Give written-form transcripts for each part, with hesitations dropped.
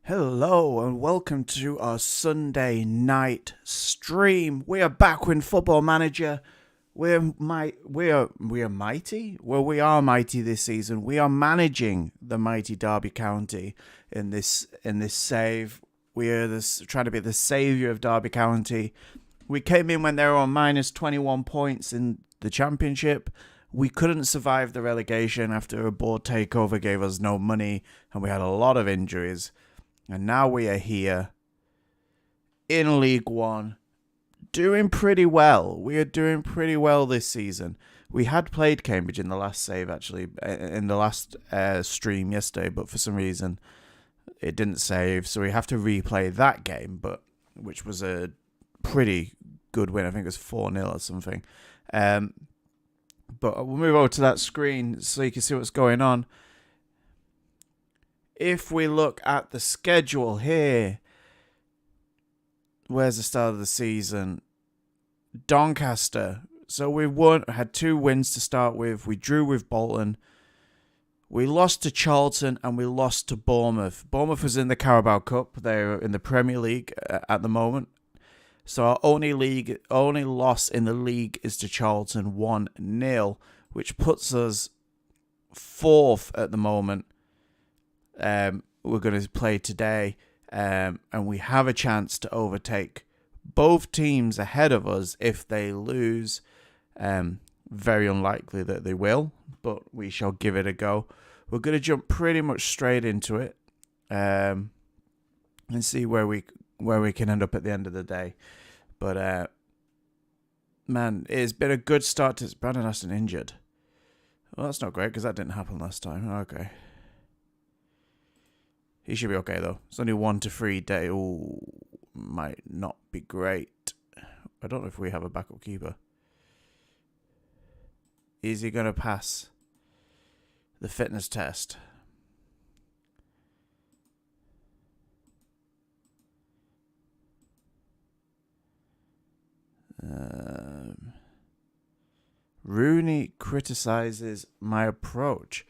Hello and welcome to our Sunday night stream. We are back with Football Manager. We are mighty. Well, we are mighty this season. We are managing the mighty Derby County in this save. We are trying to be the saviour of Derby County. We came in when they were on minus 21 points in the Championship. We couldn't survive the relegation after a board takeover gave us no money and we had a lot of injuries. And now we are here in League One, doing pretty well. We are doing pretty well this season. We had played Cambridge in the last save, actually, in the last stream yesterday, but for some reason it didn't save. So we have to replay that game, which was a pretty good win. I think it was 4-0 or something. But we'll move over to that screen so you can see what's going on. If we look at the schedule here, where's the start of the season? Doncaster. So we had 2 wins to start with. We drew with Bolton. We lost to Charlton and we lost to Bournemouth. Bournemouth was in the Carabao Cup. They're in the Premier League at the moment. So our only loss in the league is to Charlton, 1-0, which puts us 4th at the moment. We're going to play today, and we have a chance to overtake both teams ahead of us if they lose. Very unlikely that they will, but we shall give it a go. We're going to jump pretty much straight into it, and see where we can end up at the end of the day. But man, it's been a good start to Brandon Aston injured. Well, that's not great because that didn't happen last time. Okay. He should be okay, though. It's only 1 to 3 day. Ooh, might not be great. I don't know if we have a backup keeper. Is he going to pass the fitness test? Rooney criticizes my approach.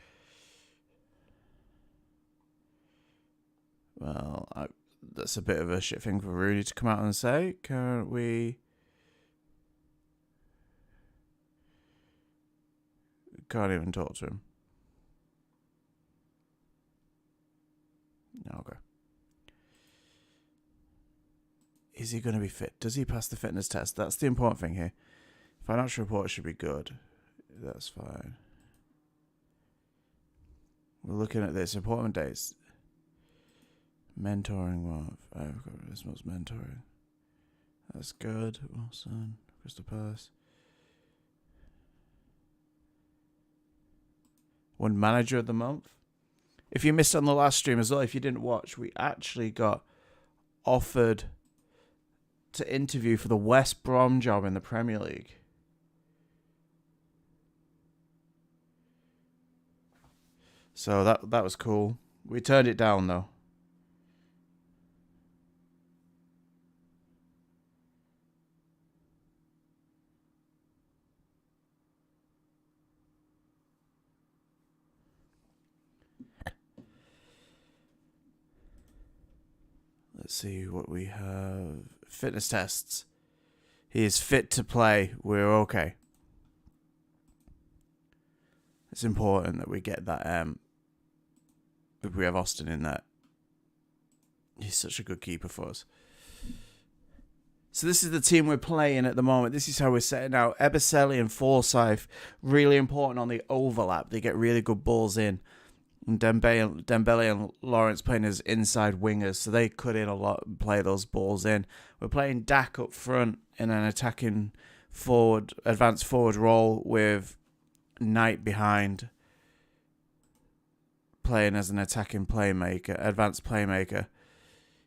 Well, that's a bit of a shit thing for Rooney to come out and say. Can't we can't even talk to him. Okay. Is he going to be fit? Does he pass the fitness test? That's the important thing here. Financial report should be good. That's fine. We're looking at this. Important dates. Mentoring, well, I've got this much mentoring. That's good. Wilson, Crystal Palace. One manager of the month. If you missed on the last stream as well, if you didn't watch, we actually got offered to interview for the West Brom job in the Premier League. So that was cool. We turned it down though. Let's see what we have. Fitness tests. He is fit to play. We're okay. It's important that we get that. If we have Austin in that. He's such a good keeper for us. So this is the team we're playing at the moment. This is how we're setting out. Eberseli and Forsyth, really important on the overlap. They get really good balls in. And Dembele and Lawrence playing as inside wingers, so they cut in a lot and play those balls in. We're playing Dak up front in an attacking advanced forward role with Knight behind, playing as an attacking advanced playmaker.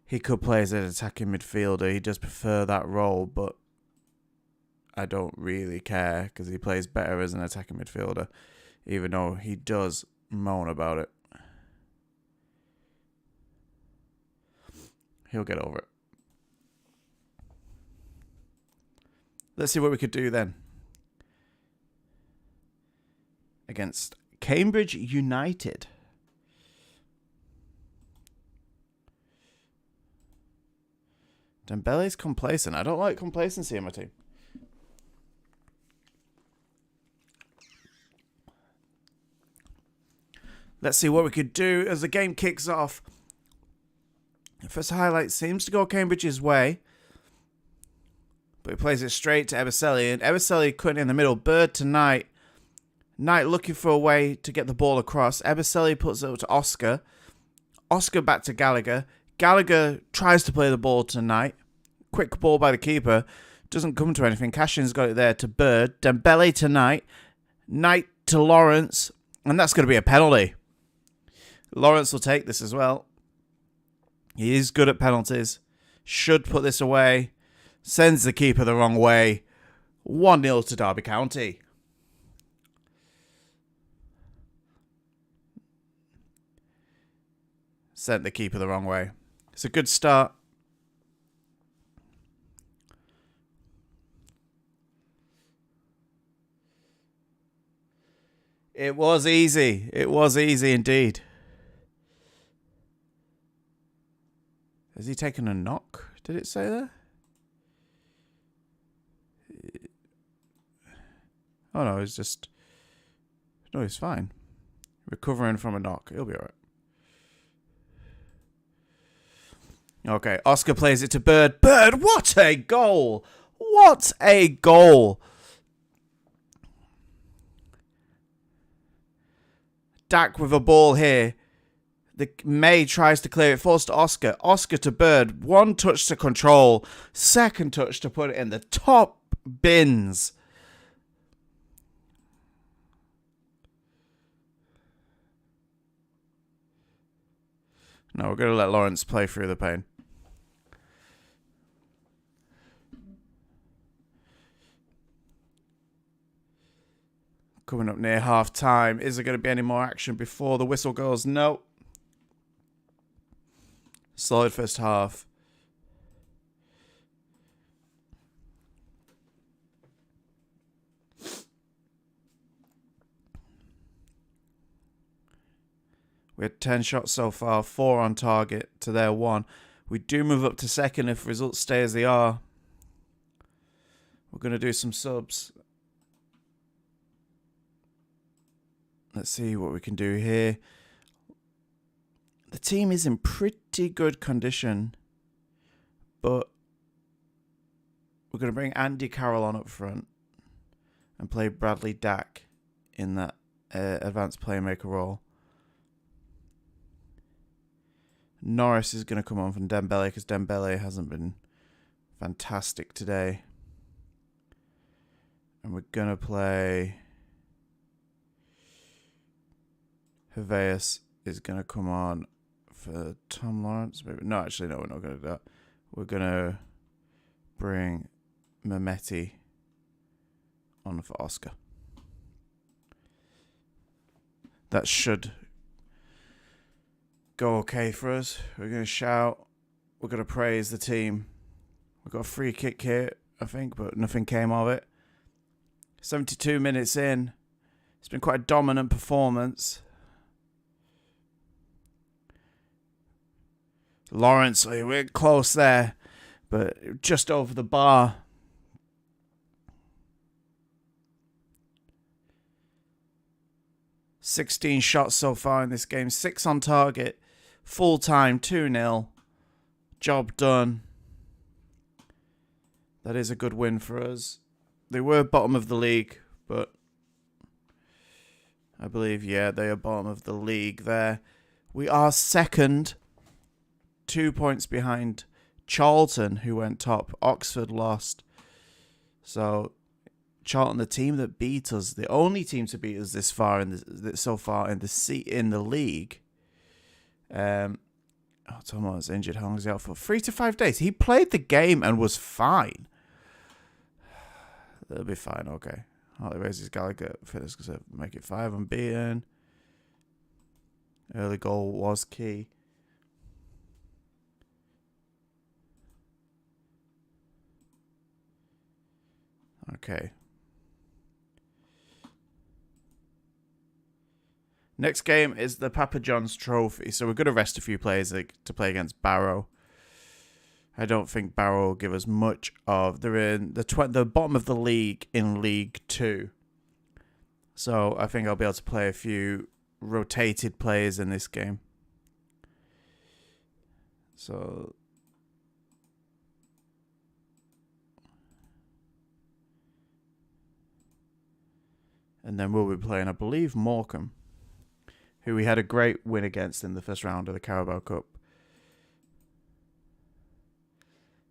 He could play as an attacking midfielder. He does prefer that role, but I don't really care because he plays better as an attacking midfielder, even though he does moan about it. He'll get over it. Let's see what we could do then. Against Cambridge United. Dembele's complacent. I don't like complacency in my team. Let's see what we could do as the game kicks off. The first highlight seems to go Cambridge's way. But he plays it straight to Eberseli. And Eberseli cutting in the middle. Bird to Knight. Knight looking for a way to get the ball across. Eberseli puts it up to Oscar. Oscar back to Gallagher. Gallagher tries to play the ball to Knight. Quick ball by the keeper. Doesn't come to anything. Cashin's got it there to Bird. Dembele to Knight. Knight to Lawrence. And that's going to be a penalty. Lawrence will take this as well. He is good at penalties. Should put this away. Sends the keeper the wrong way. 1-0 to Derby County. Sent the keeper the wrong way. It's a good start. It was easy. It was easy indeed. Has he taken a knock? Did it say there? Oh no, he's just... No, he's fine. Recovering from a knock. He'll be alright. Okay, Oscar plays it to Bird. Bird, what a goal! What a goal! Dak with a ball here. May tries to clear it. Falls to Oscar. Oscar to Bird. One touch to control. Second touch to put it in the top bins. No, we're going to let Lawrence play through the pain. Coming up near half time. Is there going to be any more action before the whistle goes? No. Solid first half. We had 10 shots so far, 4 on target to their 1. We do move up to second if results stay as they are. We're going to do some subs. Let's see what we can do here. The team is in pretty good condition, but we're going to bring Andy Carroll on up front and play Bradley Dack in that advanced playmaker role. Norris is going to come on from Dembele because Dembele hasn't been fantastic today. And we're going to play... Herveus is going to come on for Tom Lawrence. Maybe. No, actually, no, we're not going to do that. We're going to bring Mehmeti on for Oscar. That should go okay for us. We're going to shout. We're going to praise the team. We've got a free kick here, I think, but nothing came of it. 72 minutes in. It's been quite a dominant performance. Lawrence, we're close there, but just over the bar. "16 shots so far in this game, 6 on target, full time, 2-0. Job done. That is a good win for us. They were bottom of the league, but I believe, yeah, they are bottom of the league there. We are second. 2 points behind Charlton, who went top. Oxford lost. So Charlton, the team that beat us, the only team to beat us this far in so far in the league. Tom Lawrence injured. How long is he out for? 3 to 5 days. He played the game and was fine. They'll be fine. Okay. Hartley raises Gallagher. Fitness to make it 5 unbeaten. Early goal was key. Okay. Next game is the Papa John's Trophy. So we're going to rest a few players to play against Barrow. I don't think Barrow will give us much of. They're in the bottom of the league in League 2. So I think I'll be able to play a few rotated players in this game. So and then we'll be playing, I believe, Morecambe, who we had a great win against in the first round of the Carabao Cup.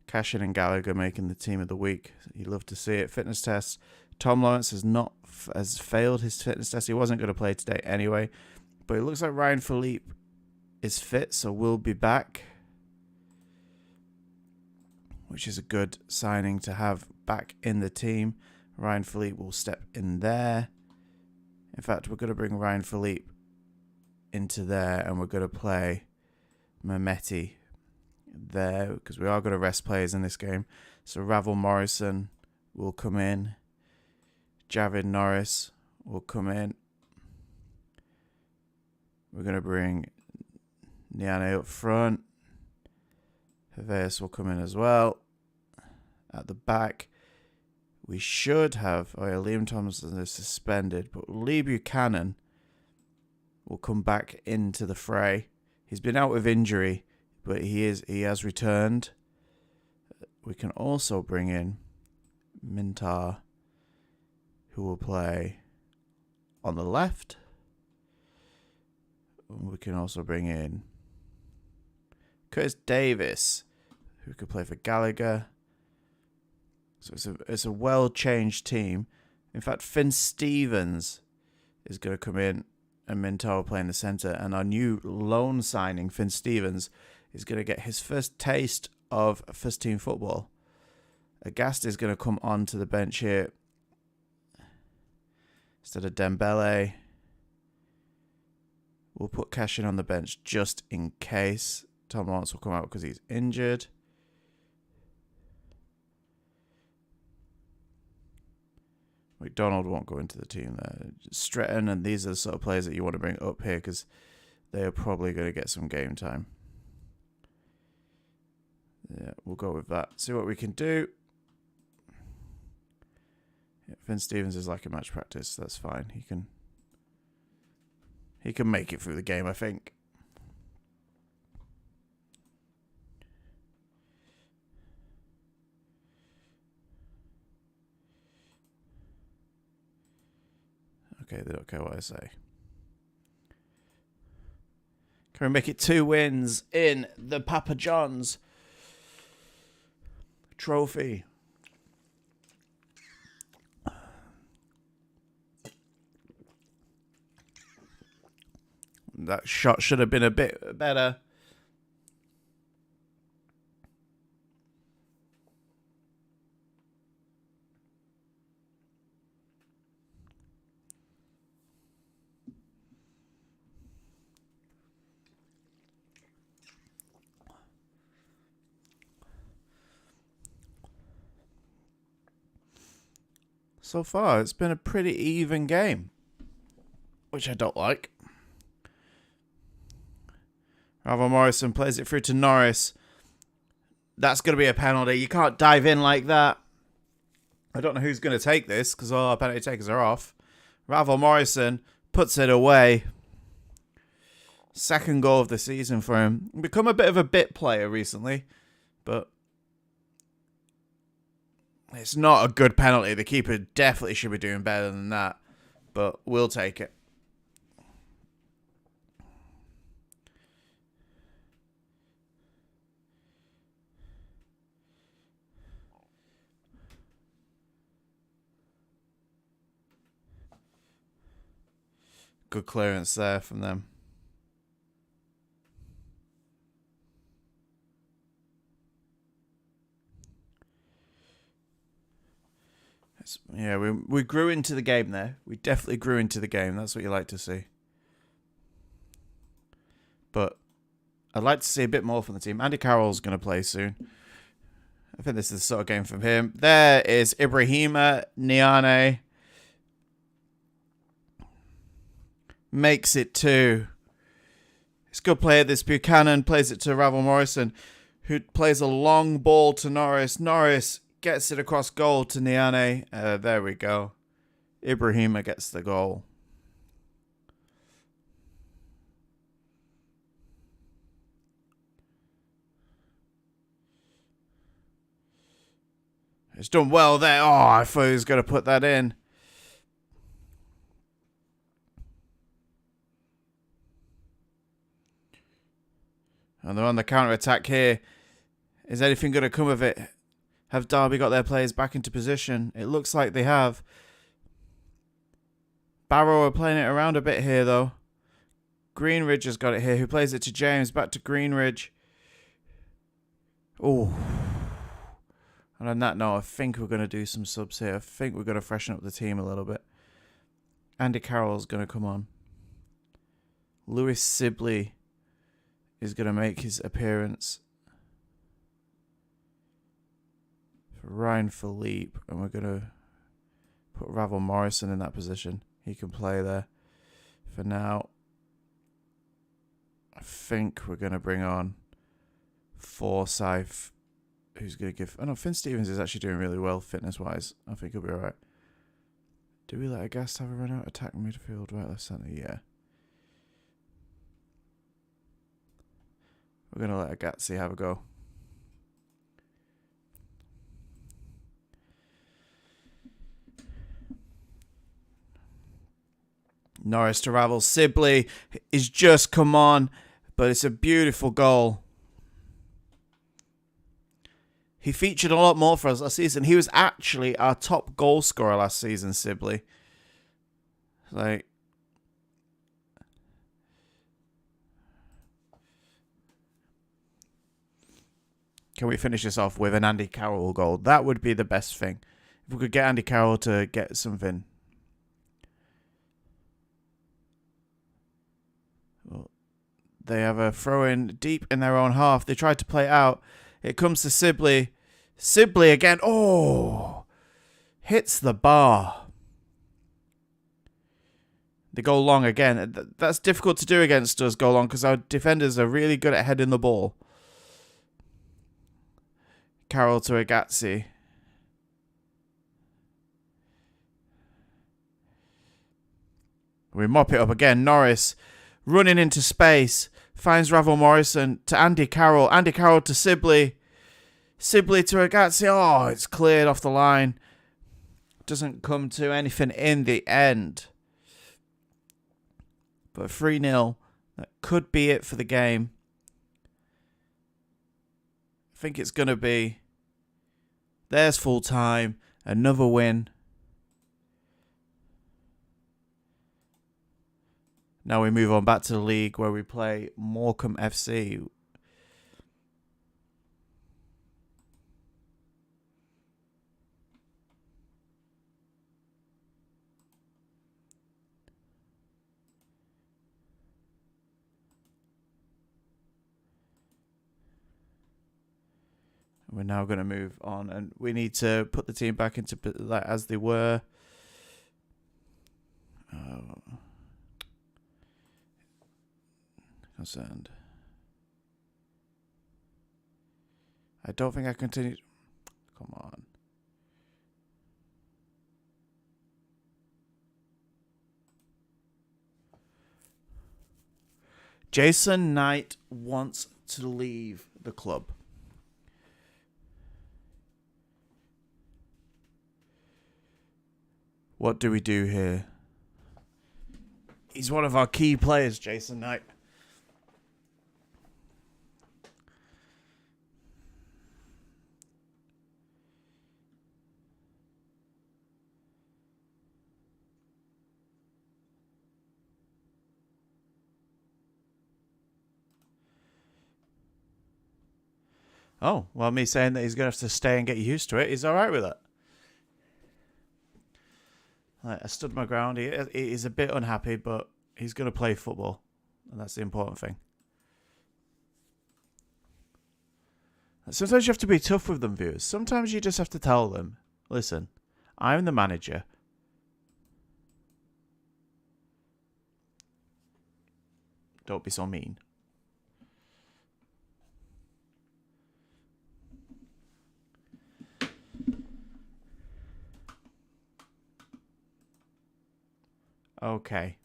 Cashin and Gallagher making the team of the week. You love to see it. Fitness test. Tom Lawrence has failed his fitness test. He wasn't going to play today anyway. But it looks like Ryan Philippe is fit, so we'll be back. Which is a good signing to have back in the team. Ryan Philippe will step in there. In fact, we're going to bring Ryan Philippe into there, and we're going to play Mehmeti there, because we are going to rest players in this game. So Ravel Morrison will come in. Javid Norris will come in. We're going to bring Niane up front. Herveus will come in as well. At the back, we should have... Oh yeah, Liam Thompson is suspended, but Lee Buchanan will come back into the fray. He's been out with injury, but he has returned. We can also bring in Mintar, who will play on the left. We can also bring in Curtis Davis, who could play for Gallagher. So it's a well-changed team. In fact, Finn Stevens is going to come in, and Mintar will play in the centre. And our new loan signing, Finn Stevens, is going to get his first taste of first-team football. Agast is going to come onto the bench here instead of Dembele. We'll put Cashin on the bench just in case. Tom Lawrence will come out because he's injured. McDonald won't go into the team there. Stretton, and these are the sort of players that you want to bring up here because they are probably going to get some game time. Yeah, we'll go with that. See what we can do. Yeah, Finn Stevens is like a match practice. That's fine. He can make it through the game, I think. Okay, they don't care what I say. Can we make it 2 wins in the Papa John's trophy? That shot should have been a bit better. So far, it's been a pretty even game, which I don't like. Ravel Morrison plays it through to Norris. That's going to be a penalty. You can't dive in like that. I don't know who's going to take this because all our penalty takers are off. Ravel Morrison puts it away. Second goal of the season for him. Become a bit of a bit player recently, but it's not a good penalty. The keeper definitely should be doing better than that, but we'll take it. Good clearance there from them. Yeah, we grew into the game there. We definitely grew into the game. That's what you like to see. But I'd like to see a bit more from the team. Andy Carroll's going to play soon. I think this is the sort of game from him. There is Ibrahima Niane. Makes it 2. It's a good player. This Buchanan plays it to Ravel Morrison, who plays a long ball to Norris. Norris gets it across goal to Niane. There we go. Ibrahima gets the goal. It's done well there. Oh, I thought he was going to put that in. And they're on the counter-attack here. Is anything going to come of it? Have Derby got their players back into position? It looks like they have. Barrow are playing it around a bit here, though. Greenridge has got it here. Who plays it to James? Back to Greenridge. Oh. And on that note, I think we're going to do some subs here. I think we're going to freshen up the team a little bit. Andy Carroll's going to come on. Lewis Sibley is going to make his appearance. For Ryan Philippe. And we're going to put Ravel Morrison in that position. He can play there. For now, I think we're going to bring on Forsyth. Who's going to give... Oh no, Finn Stevens is actually doing really well fitness-wise. I think he'll be alright. Do we let Agast have a run out? Attack midfield, right left centre? Yeah. We're going to let Agatsi have a go. Norris to Ravel. Sibley is just come on, but it's a beautiful goal. He featured a lot more for us last season. He was actually our top goal scorer last season, Sibley. Like, can we finish this off with an Andy Carroll goal? That would be the best thing. If we could get Andy Carroll to get something. Well, they have a throw-in deep in their own half. They tried to play it out. It comes to Sibley. Sibley again. Oh! Hits the bar. They go long again. That's difficult to do against us, go long, because our defenders are really good at heading the ball. Carroll to Agazzi. We mop it up again. Norris running into space. Finds Ravel Morrison to Andy Carroll. Andy Carroll to Sibley. Sibley to Agazzi. Oh, it's cleared off the line. Doesn't come to anything in the end. But 3-0. That could be it for the game. I think it's going to be. There's full time. Another win. Now we move on back to the league where we play Morecambe FC. We're now going to move on, and we need to put the team back into like as they were. Concerned. I don't think I continue. Come on. Jason Knight wants to leave the club. What do we do here? He's one of our key players, Jason Knight. Oh, well, me saying that he's going to have to stay and get used to it, he's all right with it. I stood my ground. He's a bit unhappy, but he's going to play football, and that's the important thing. Sometimes you have to be tough with them, viewers. Sometimes you just have to tell them, listen, I'm the manager. Don't be so mean. Okay.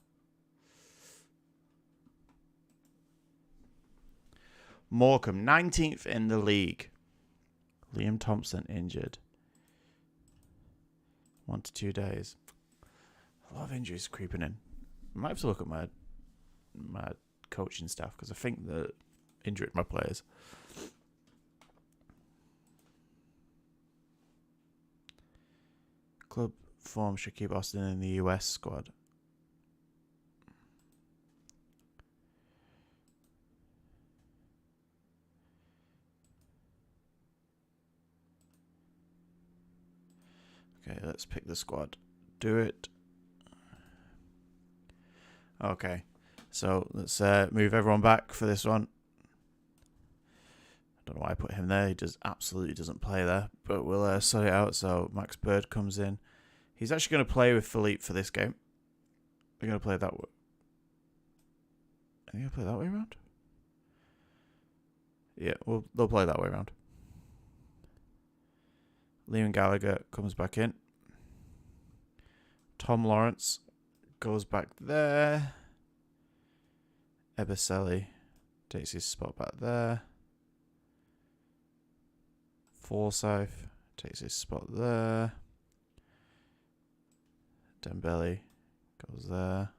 Morecambe, 19th in the league. Liam Thompson injured. 1 to 2 days. A lot of injuries creeping in. I might have to look at my coaching staff because I think they're injured my players. Club form should keep Austin in the US squad. Okay, let's pick the squad. Do it. Okay, so let's move everyone back for this one. I don't know why I put him there. He absolutely doesn't play there, but we'll sort it out. So Max Bird comes in. He's actually going to play with Philippe for this game. They're going to play that way. Are they going to play that way around? Yeah, well, they'll play that way around. Liam Gallagher comes back in. Tom Lawrence goes back there. Eberselli takes his spot back there. Forsyth takes his spot there. Dembele goes there.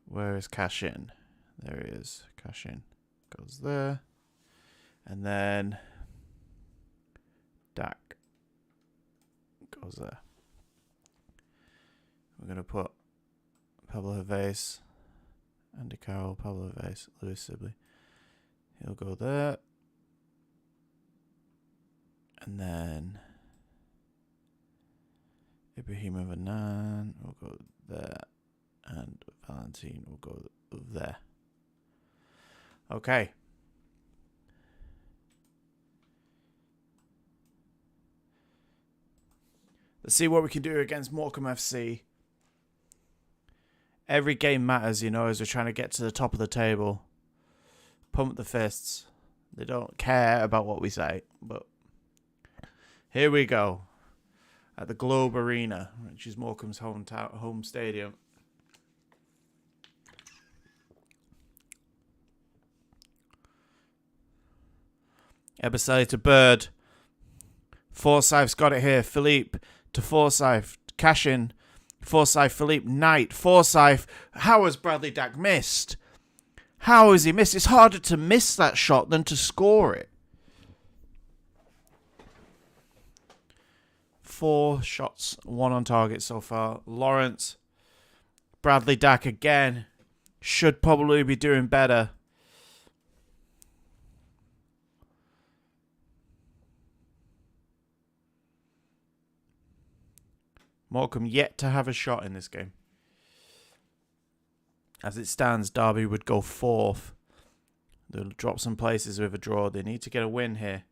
Where is Cashin? There he is. Cashin goes there. And then Dak goes there. We're going to put Pablo Hervés, Andy Carroll, Pablo Hervés, Lewis Sibley. He'll go there. And then Ibrahima Vanan will go there. And Valentin will go there. Okay. Let's see what we can do against Morecambe FC. Every game matters, as we're trying to get to the top of the table. Pump the fists. They don't care about what we say, but here we go. At the Globe Arena, which is Morecambe's home stadium. Eberselli to Bird. Forsyth's got it here. Philippe to Forsyth. Cashin. Forsyth, Philippe, Knight. Forsyth. How has Bradley Dack missed? How has he missed? It's harder to miss that shot than to score it. 4 shots, 1 on target so far. Lawrence. Bradley Dack again. Should probably be doing better. Morecambe yet to have a shot in this game. As it stands, Derby would go 4th. They'll drop some places with a draw. They need to get a win here.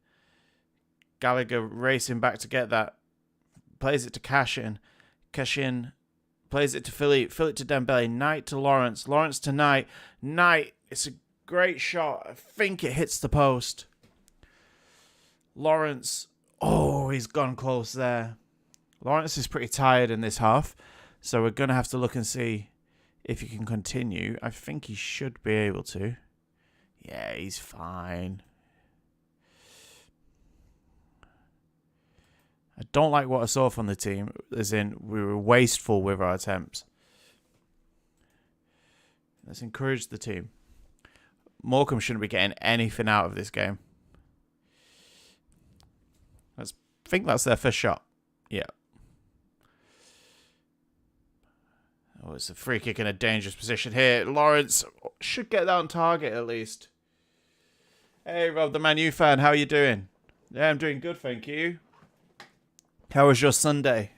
Gallagher racing back to get that. Plays it to Cashin. Cashin plays it to Philippe. Philippe to Dembele. Knight to Lawrence. Lawrence to Knight. Knight. It's a great shot. I think it hits the post. Lawrence. Oh, he's gone close there. Lawrence is pretty tired in this half, so we're going to have to look and see if he can continue. I think he should be able to. Yeah, he's fine. I don't like what I saw from the team, as in we were wasteful with our attempts. Let's encourage the team. Morecambe shouldn't be getting anything out of this game. I think that's their first shot. Yeah. Oh, it's a free kick in a dangerous position here. Lawrence should get that on target at least. Hey, Rob, the Man U fan, how are you doing? Yeah, I'm doing good, thank you. How was your Sunday?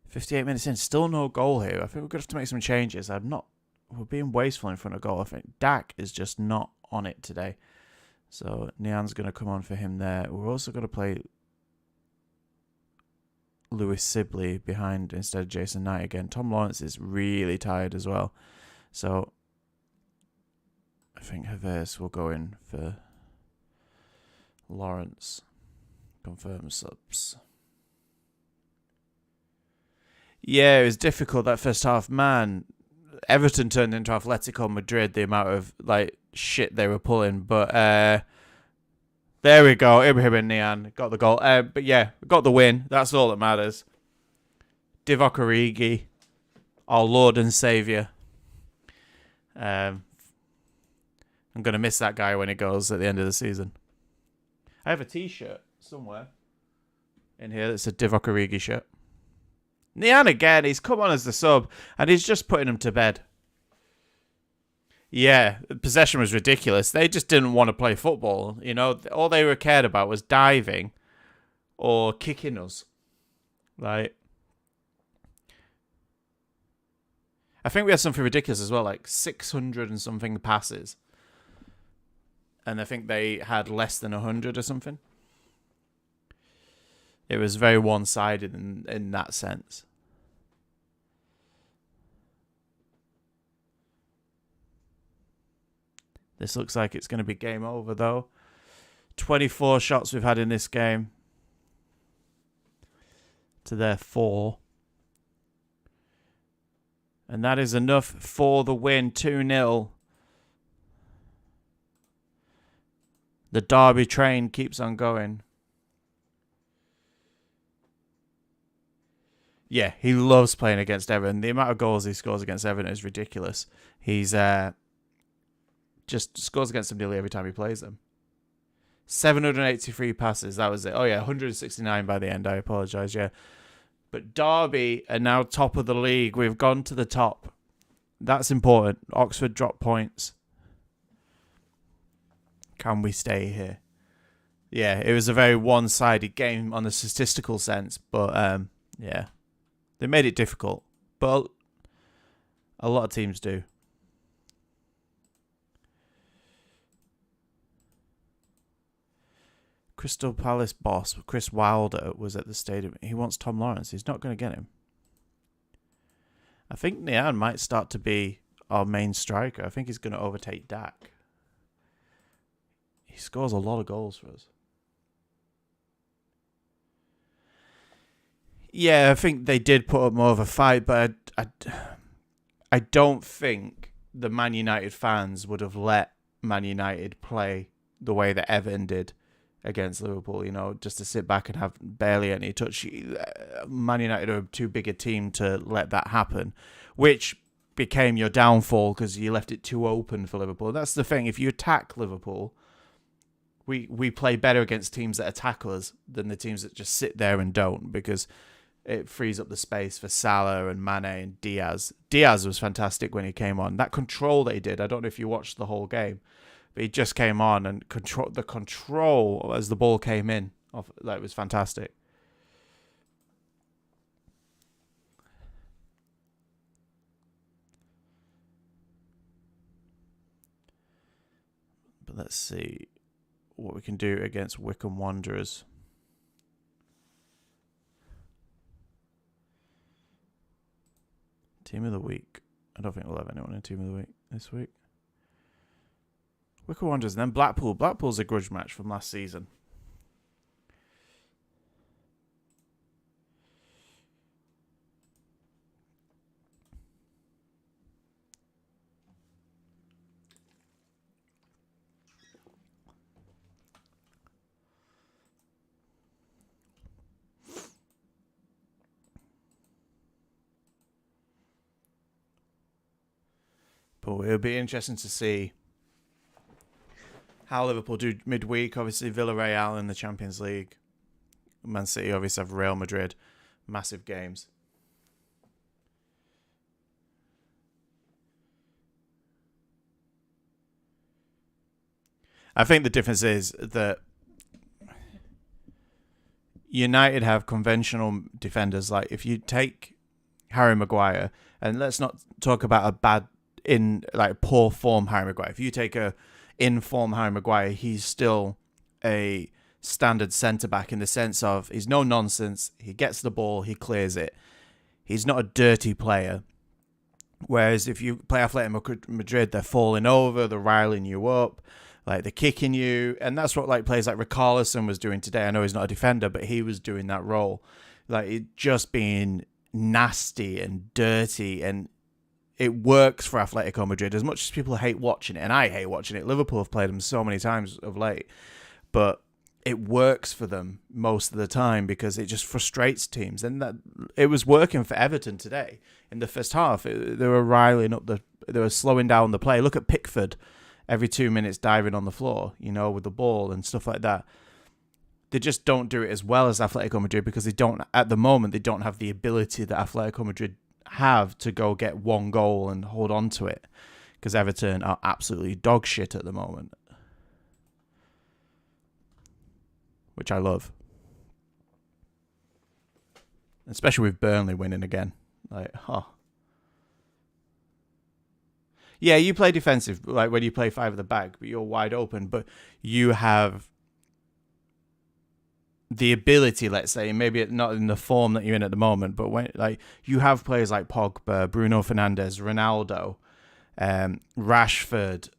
"58 minutes in, still no goal here. I think we're going to have to make some changes. We're being wasteful in front of goal. I think Dak is just not on it today. So Nian's going to come on for him there. We're also going to play Lewis Sibley behind instead of Jason Knight again. Tom Lawrence is really tired as well. So I think Hervés will go in for Lawrence. Confirm subs. Yeah, it was difficult that first half. Man, Everton turned into Atletico Madrid, the amount of shit they were pulling. But there we go. Ibrahim and Nian got the goal. But yeah, got the win. That's all that matters. Divock Origi, our Lord and Saviour. I'm going to miss that guy when he goes at the end of the season. I have a t-shirt somewhere in here that's a Divock Origi shirt. Nian again, he's come on as the sub, and he's just putting him to bed. Yeah, possession was ridiculous. They just didn't want to play football. You know, all they were cared about was diving or kicking us. I think we had something ridiculous as well, like 600 and something passes. And I think they had less than 100 or something. It was very one-sided in that sense. This looks like it's going to be game over, though. 24 shots we've had in this game to their 4. And that is enough for the win, 2-0. The Derby train keeps on going. Yeah, he loves playing against Everton. The amount of goals he scores against Everton is ridiculous. He's just scores against them nearly every time he plays them. 783 passes, that was it. Oh yeah, 169 by the end, I apologise, yeah. But Derby are now top of the league. We've gone to the top. That's important. Oxford dropped points. Can we stay here? Yeah, it was a very one-sided game on the statistical sense, but yeah. They made it difficult, but a lot of teams do. Crystal Palace boss Chris Wilder was at the stadium. He wants Tom Lawrence. He's not going to get him. I think Nian might start to be our main striker. I think he's going to overtake Dak. He scores a lot of goals for us. Yeah, I think they did put up more of a fight, but I don't think the Man United fans would have let Man United play the way that Everton did against Liverpool, you know, just to sit back and have barely any touch. Man United are too big a team to let that happen, which became your downfall because you left it too open for Liverpool. That's the thing. If you attack Liverpool, we play better against teams that attack us than the teams that just sit there and don't, because it frees up the space for Salah and Mane and Diaz. Diaz was fantastic when he came on. That control that he did, I don't know if you watched the whole game, but he just came on and the control as the ball came in, that was fantastic. But let's see what we can do against Wycombe Wanderers. Team of the week. I don't think we'll have anyone in Team of the week this week. Wycombe Wanderers and then Blackpool. Blackpool's a grudge match from last season. But it'll be interesting to see how Liverpool do midweek. Obviously, Villarreal in the Champions League. Man City obviously have Real Madrid. Massive games. I think the difference is that United have conventional defenders. Like, if you take Harry Maguire, and let's not talk about a poor form Harry Maguire. If you take a in-form Harry Maguire, he's still a standard centre-back in the sense of he's no nonsense, he gets the ball, he clears it. He's not a dirty player. Whereas if you play Atletico Madrid, they're falling over, they're riling you up. Like, they're kicking you, and that's what like players like Richarlison was doing today. I know he's not a defender, but he was doing that role. Like, it just being nasty and dirty, and it works for Atletico Madrid. As much as people hate watching it, and I hate watching it, Liverpool have played them so many times of late, but it works for them most of the time because it just frustrates teams. And that it was working for Everton today in the first half. They were riling up they were slowing down the play. Look at Pickford every 2 minutes diving on the floor, with the ball and stuff like that. They just don't do it as well as Atletico Madrid because at the moment, they don't have the ability that Atletico Madrid have to go get one goal and hold on to it, because Everton are absolutely dog shit at the moment, which I love, especially with Burnley winning again. Like, yeah, you play defensive, like when you play five at the back, but you're wide open, but you have the ability, let's say, maybe not in the form that you're in at the moment, but when like you have players like Pogba, Bruno Fernandes, Ronaldo, Rashford,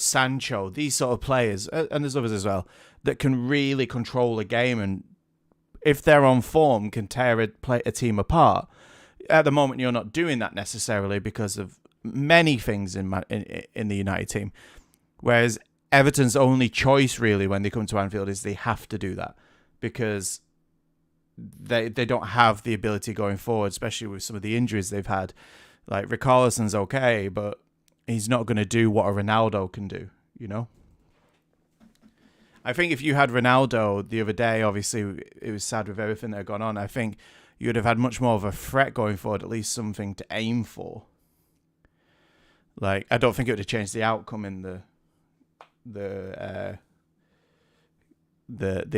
Sancho, these sort of players, and there's others as well, that can really control a game, and if they're on form, can tear a team apart. At the moment, you're not doing that necessarily because of many things in the United team, whereas Everton's only choice really when they come to Anfield is they have to do that, because they don't have the ability going forward, especially with some of the injuries they've had. Like, Richarlison's okay, but he's not going to do what a Ronaldo can do, I think if you had Ronaldo the other day, obviously it was sad with everything that had gone on, I think you would have had much more of a threat going forward, at least something to aim for. Like, I don't think it would have changed the outcome in the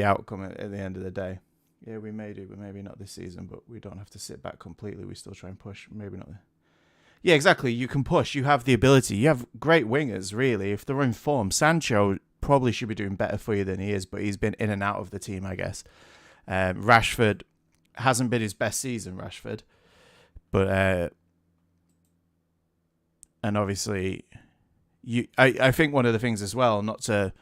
outcome at the end of the day. Yeah, we may do, but maybe not this season. But we don't have to sit back completely. We still try and push. Maybe not. Yeah, exactly. You can push. You have the ability. You have great wingers, really. If they're in form, Sancho probably should be doing better for you than he is, but he's been in and out of the team, I guess. Rashford hasn't been his best season, but and obviously, I think one of the things as well, not to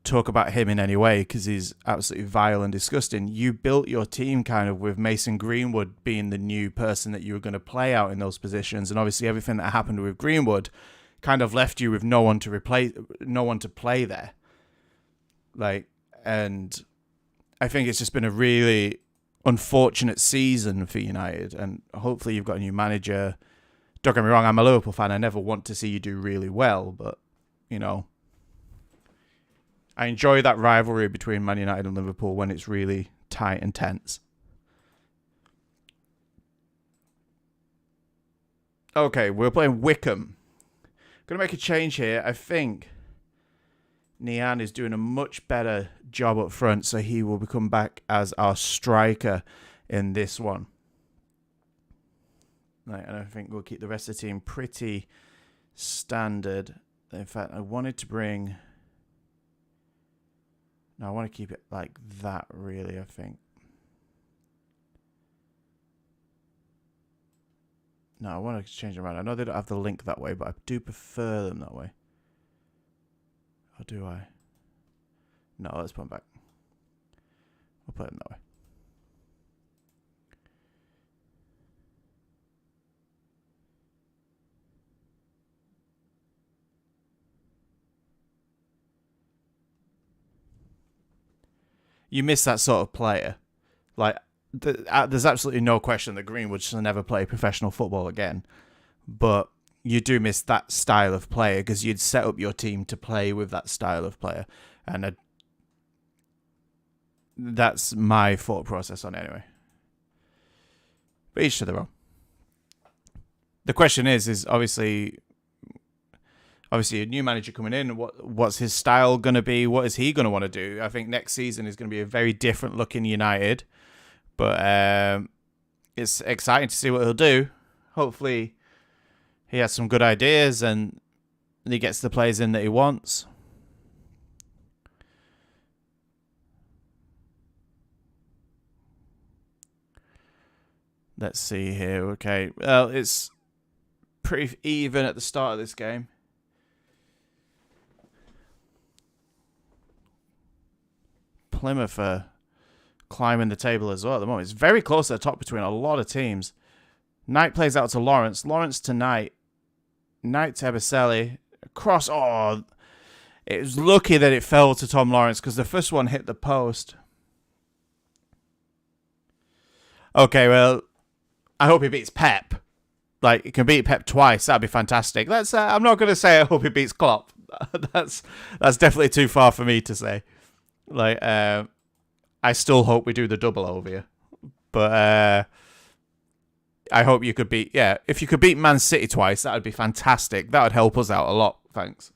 talk about him in any way because he's absolutely vile and disgusting. You built your team kind of with Mason Greenwood being the new person that you were going to play out in those positions, and obviously everything that happened with Greenwood kind of left you with no one to play there. Like, and I think it's just been a really unfortunate season for United, and hopefully you've got a new manager. Don't get me wrong, I'm a Liverpool fan. I never want to see you do really well, but I enjoy that rivalry between Man United and Liverpool when it's really tight and tense. Okay, we're playing Wickham. Going to make a change here. I think Nian is doing a much better job up front, so he will become back as our striker in this one. Right, and I think we'll keep the rest of the team pretty standard. In fact, I wanted to bring... No, I want to keep it like that, really, I think. No, I want to change them around. I know they don't have the link that way, but I do prefer them that way. Or do I? No, let's put them back. We'll put them that way. You miss that sort of player. Like, there's absolutely no question that Greenwood should never play professional football again. But you do miss that style of player because you'd set up your team to play with that style of player. And that's my thought process on it anyway. But each to their own. The question is obviously a new manager coming in. What's his style going to be? What is he going to want to do? I think next season is going to be a very different looking United. But it's exciting to see what he'll do. Hopefully he has some good ideas and he gets the players in that he wants. Let's see here. Okay. Well, it's pretty even at the start of this game. Plymouth are climbing the table as well at the moment. It's very close to the top between a lot of teams. Knight plays out to Lawrence. Lawrence to Knight. Knight to Eberselli. Cross. Oh, it was lucky that it fell to Tom Lawrence because the first one hit the post. Okay, well, I hope he beats Pep. Like, he can beat Pep twice. That'd be fantastic. That's. I'm not going to say I hope he beats Klopp. That's definitely too far for me to say. Like, I still hope we do the double over you. But I hope you could beat... Yeah, if you could beat Man City twice, that would be fantastic. That would help us out a lot. Thanks.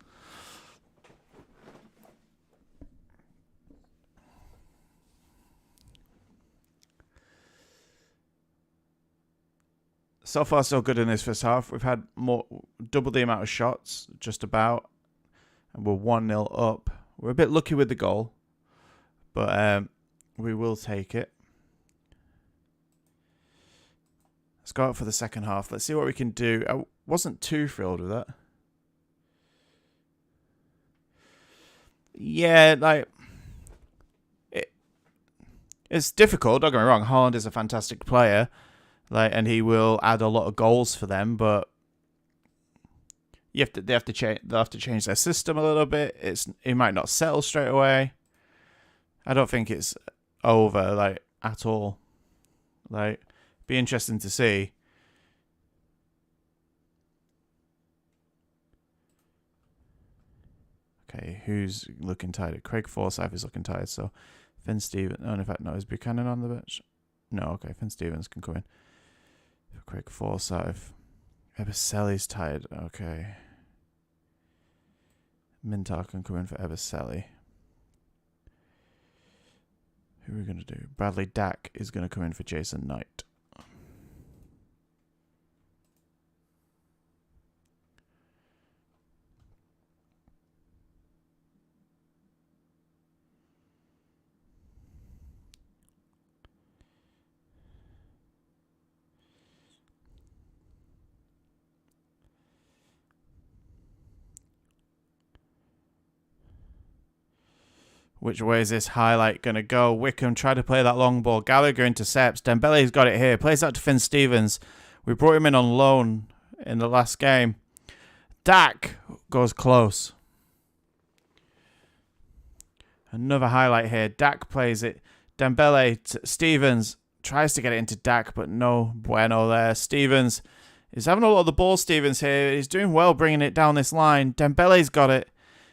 So far, so good in this first half. We've had double the amount of shots, just about. And we're 1-0 up. We're a bit lucky with the goal. But we will take it. Let's go out for the second half. Let's see what we can do. I wasn't too thrilled with that. Yeah, like... It's difficult, don't get me wrong. Haaland is a fantastic player. And he will add a lot of goals for them, but they'll have to change their system a little bit. It might not settle straight away. I don't think it's over at all. Be interesting to see. Okay, who's looking tired? Craig Forsyth is looking tired, so Finn Stevens. Oh, in fact, no, is Buchanan on the bench? No, okay, Finn Stevens can come in. Craig Forsyth. Eberselli's tired. Okay. Mintar can come in for Eberselli. Who are we going to do? Bradley Dack is going to come in for Jason Knight. Which way is this highlight going to go? Wickham tried to play that long ball. Gallagher intercepts. Dembele's got it here. Plays out to Finn Stevens. We brought him in on loan in the last game. Dack goes close. Another highlight here. Dack plays it. Dembele, Stevens tries to get it into Dack, but no bueno there. Stevens is having a lot of the ball. Stevens here. He's doing well bringing it down this line. Dembele's got it.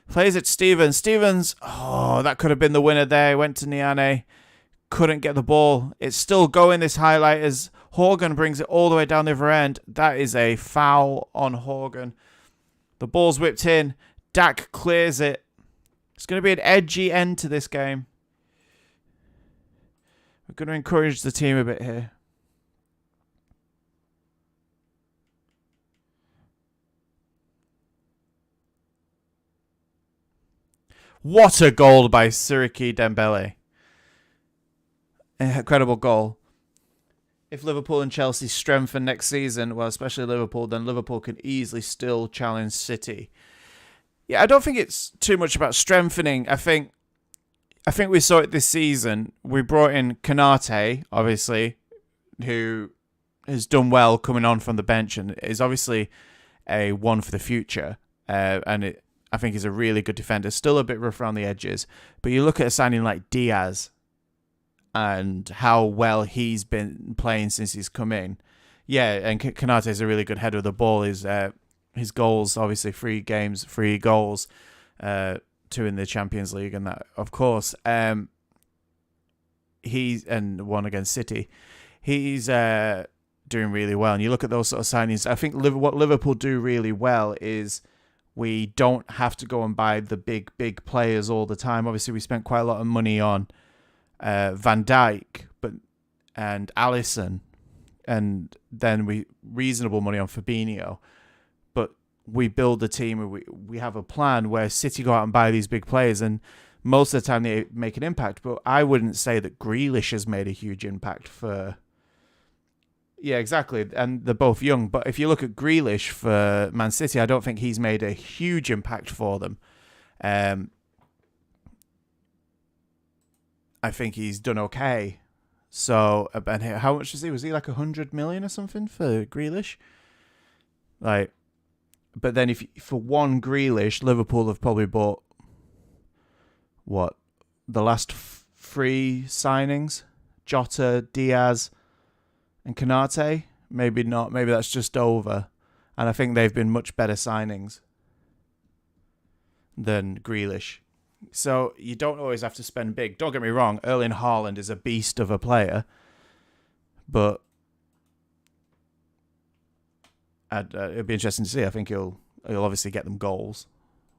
Plays it Stevens. Stevens, oh, that could have been the winner there. He went to Niane. Couldn't get the ball. It's still going, this highlight, as Horgan brings it all the way down the other end. That is a foul on Horgan. The ball's whipped in. Dack clears it. It's going to be an edgy end to this game. We're going to encourage the team a bit here. What a goal by Siriki Dembele. Incredible goal. If Liverpool and Chelsea strengthen next season, well, especially Liverpool, then Liverpool can easily still challenge City. Yeah, I don't think it's too much about strengthening. I think we saw it this season. We brought in Konate, obviously, who has done well coming on from the bench and is obviously a one for the future. I think he's a really good defender. Still a bit rough around the edges. But you look at a signing like Diaz and how well he's been playing since he's come in. Yeah, and Konate is a really good header of the ball. His goals, obviously 3 games, 3 goals, 2 in the Champions League, and that, of course. And 1 against City. He's doing really well. And you look at those sort of signings. I think what Liverpool do really well is we don't have to go and buy the big players all the time. Obviously, we spent quite a lot of money on Van Dijk and Alisson, and then reasonable money on Fabinho. But we build the team, we have a plan where City go out and buy these big players, and most of the time they make an impact. But I wouldn't say that Grealish has made a huge impact for... Yeah, exactly. And they're both young. But if you look at Grealish for Man City, I don't think he's made a huge impact for them. I think he's done okay. So, and how much was he? Was he like 100 million or something for Grealish? Like, but then if for one Grealish, Liverpool have probably bought what the last three signings: Jota, Diaz, and Kanate. Maybe not. Maybe that's just over. And I think they've been much better signings than Grealish. So you don't always have to spend big. Don't get me wrong, Erling Haaland is a beast of a player, but it'd be interesting to see. I think he'll obviously get them goals,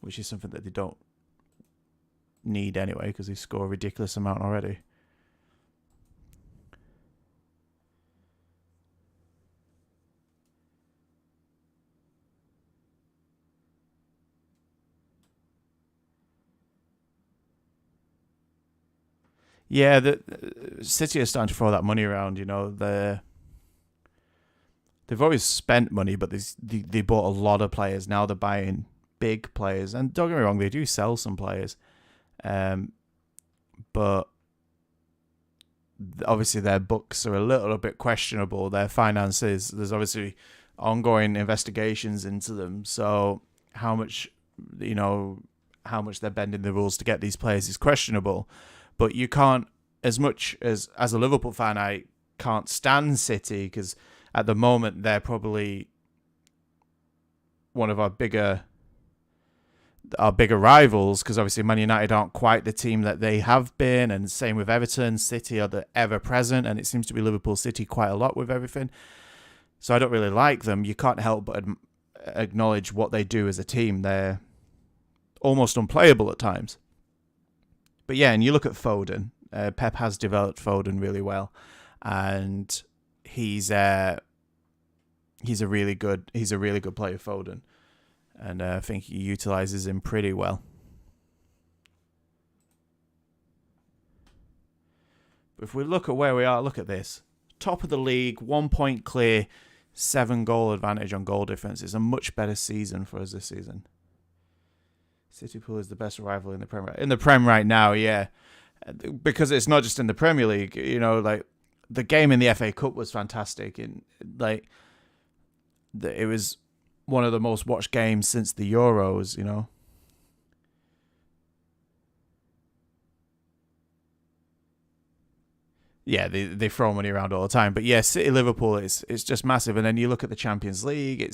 which is something that they don't need anyway because they score a ridiculous amount already. Yeah, the City are starting to throw that money around. You know, they've always spent money, but they bought a lot of players. Now they're buying big players, and don't get me wrong, they do sell some players, but obviously their books are a little bit questionable. Their finances, there's obviously ongoing investigations into them. So how much they're bending the rules to get these players is questionable. But you can't, as much as a Liverpool fan, I can't stand City because at the moment they're probably one of our bigger rivals, because obviously Man United aren't quite the team that they have been, and same with Everton. City are the ever present, and it seems to be Liverpool City quite a lot with everything. So I don't really like them. You can't help but acknowledge what they do as a team. They're almost unplayable at times. But yeah, and you look at Foden. Pep has developed Foden really well, and he's a really good player, Foden, and I think he utilizes him pretty well. But if we look at where we are, look at this: top of the league, 1 point clear, 7-goal advantage on goal difference. It's a much better season for us this season. City Pool is the best rival in the Prem. In the Prem right now, yeah. Because it's not just in the Premier League. You know, like, the game in the FA Cup was fantastic. And, like, it was one of the most watched games since the Euros, you know. Yeah, they throw money around all the time. But, yeah, City-Liverpool, it's just massive. And then you look at the Champions League,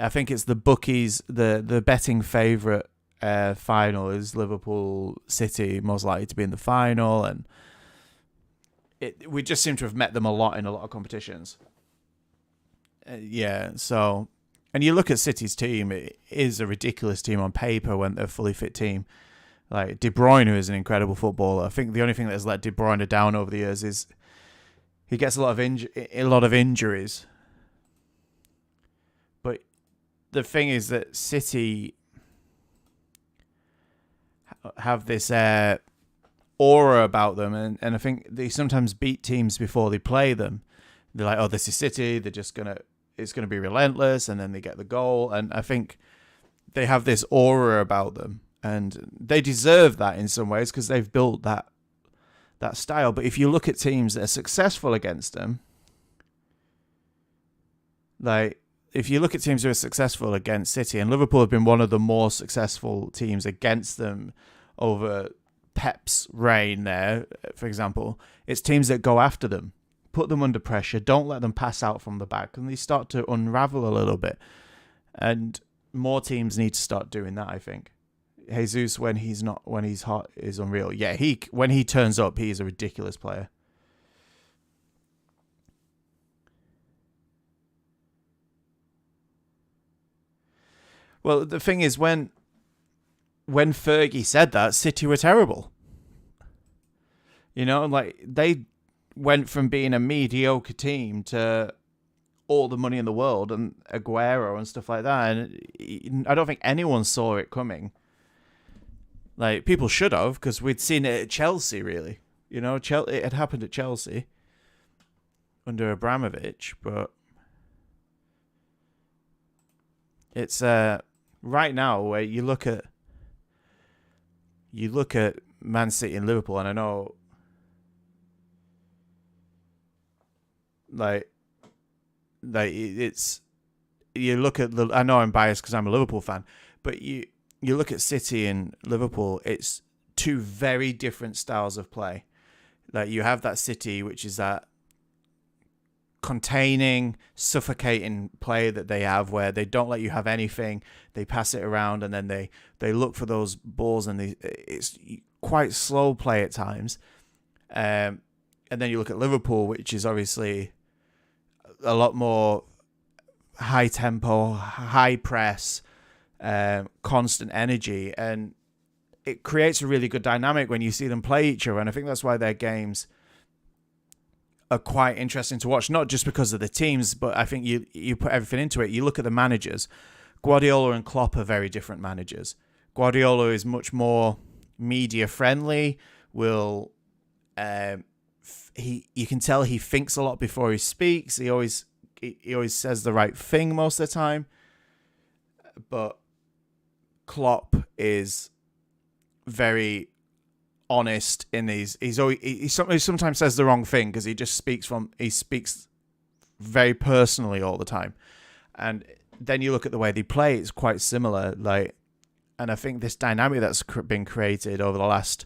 I think it's the bookies, the betting favourite final is Liverpool City, most likely to be in the final, and we just seem to have met them a lot in a lot of competitions. So, and you look at City's team, it is a ridiculous team on paper when they're a fully fit team. Like De Bruyne, who is an incredible footballer. I think the only thing that has let De Bruyne down over the years is he gets a lot of injuries. But the thing is that City have this aura about them, and I think they sometimes beat teams before they play them. They're like, oh, this is City, it's gonna be relentless, and then they get the goal, and I think they have this aura about them, and they deserve that in some ways because they've built that style. But if you look at teams that are successful against them, like, if you look at teams who are successful against City, and Liverpool have been one of the more successful teams against them over Pep's reign there, for example, it's teams that go after them, put them under pressure, don't let them pass out from the back, and they start to unravel a little bit. And more teams need to start doing that, I think. Jesus, when he's hot, is unreal. Yeah, when he turns up, he is a ridiculous player. Well, the thing is, when Fergie said that, City were terrible. You know, like, they went from being a mediocre team to all the money in the world and Aguero and stuff like that. And I don't think anyone saw it coming. Like, people should have, because we'd seen it at Chelsea, really. You know, it had happened at Chelsea under Abramovich, but it's right now where you look at Man City and Liverpool, and I know, like it's, you look at I know I'm biased because I'm a Liverpool fan, but you look at City and Liverpool, it's two very different styles of play. Like, you have that City, which is that containing, suffocating play that they have, where they don't let you have anything. They pass it around, and then they look for those balls, and it's quite slow play at times. And then you look at Liverpool, which is obviously a lot more high tempo, high press, constant energy, and it creates a really good dynamic when you see them play each other. And I think that's why their games are quite interesting to watch, not just because of the teams, but I think you put everything into it. You look at the managers. Guardiola and Klopp are very different managers. Guardiola is much more media friendly. You can tell he thinks a lot before he speaks. He always says the right thing most of the time. But Klopp is very honest in these. He sometimes says the wrong thing because he speaks very personally all the time. And then you look at the way they play, it's quite similar. And I think this dynamic that's been created over the last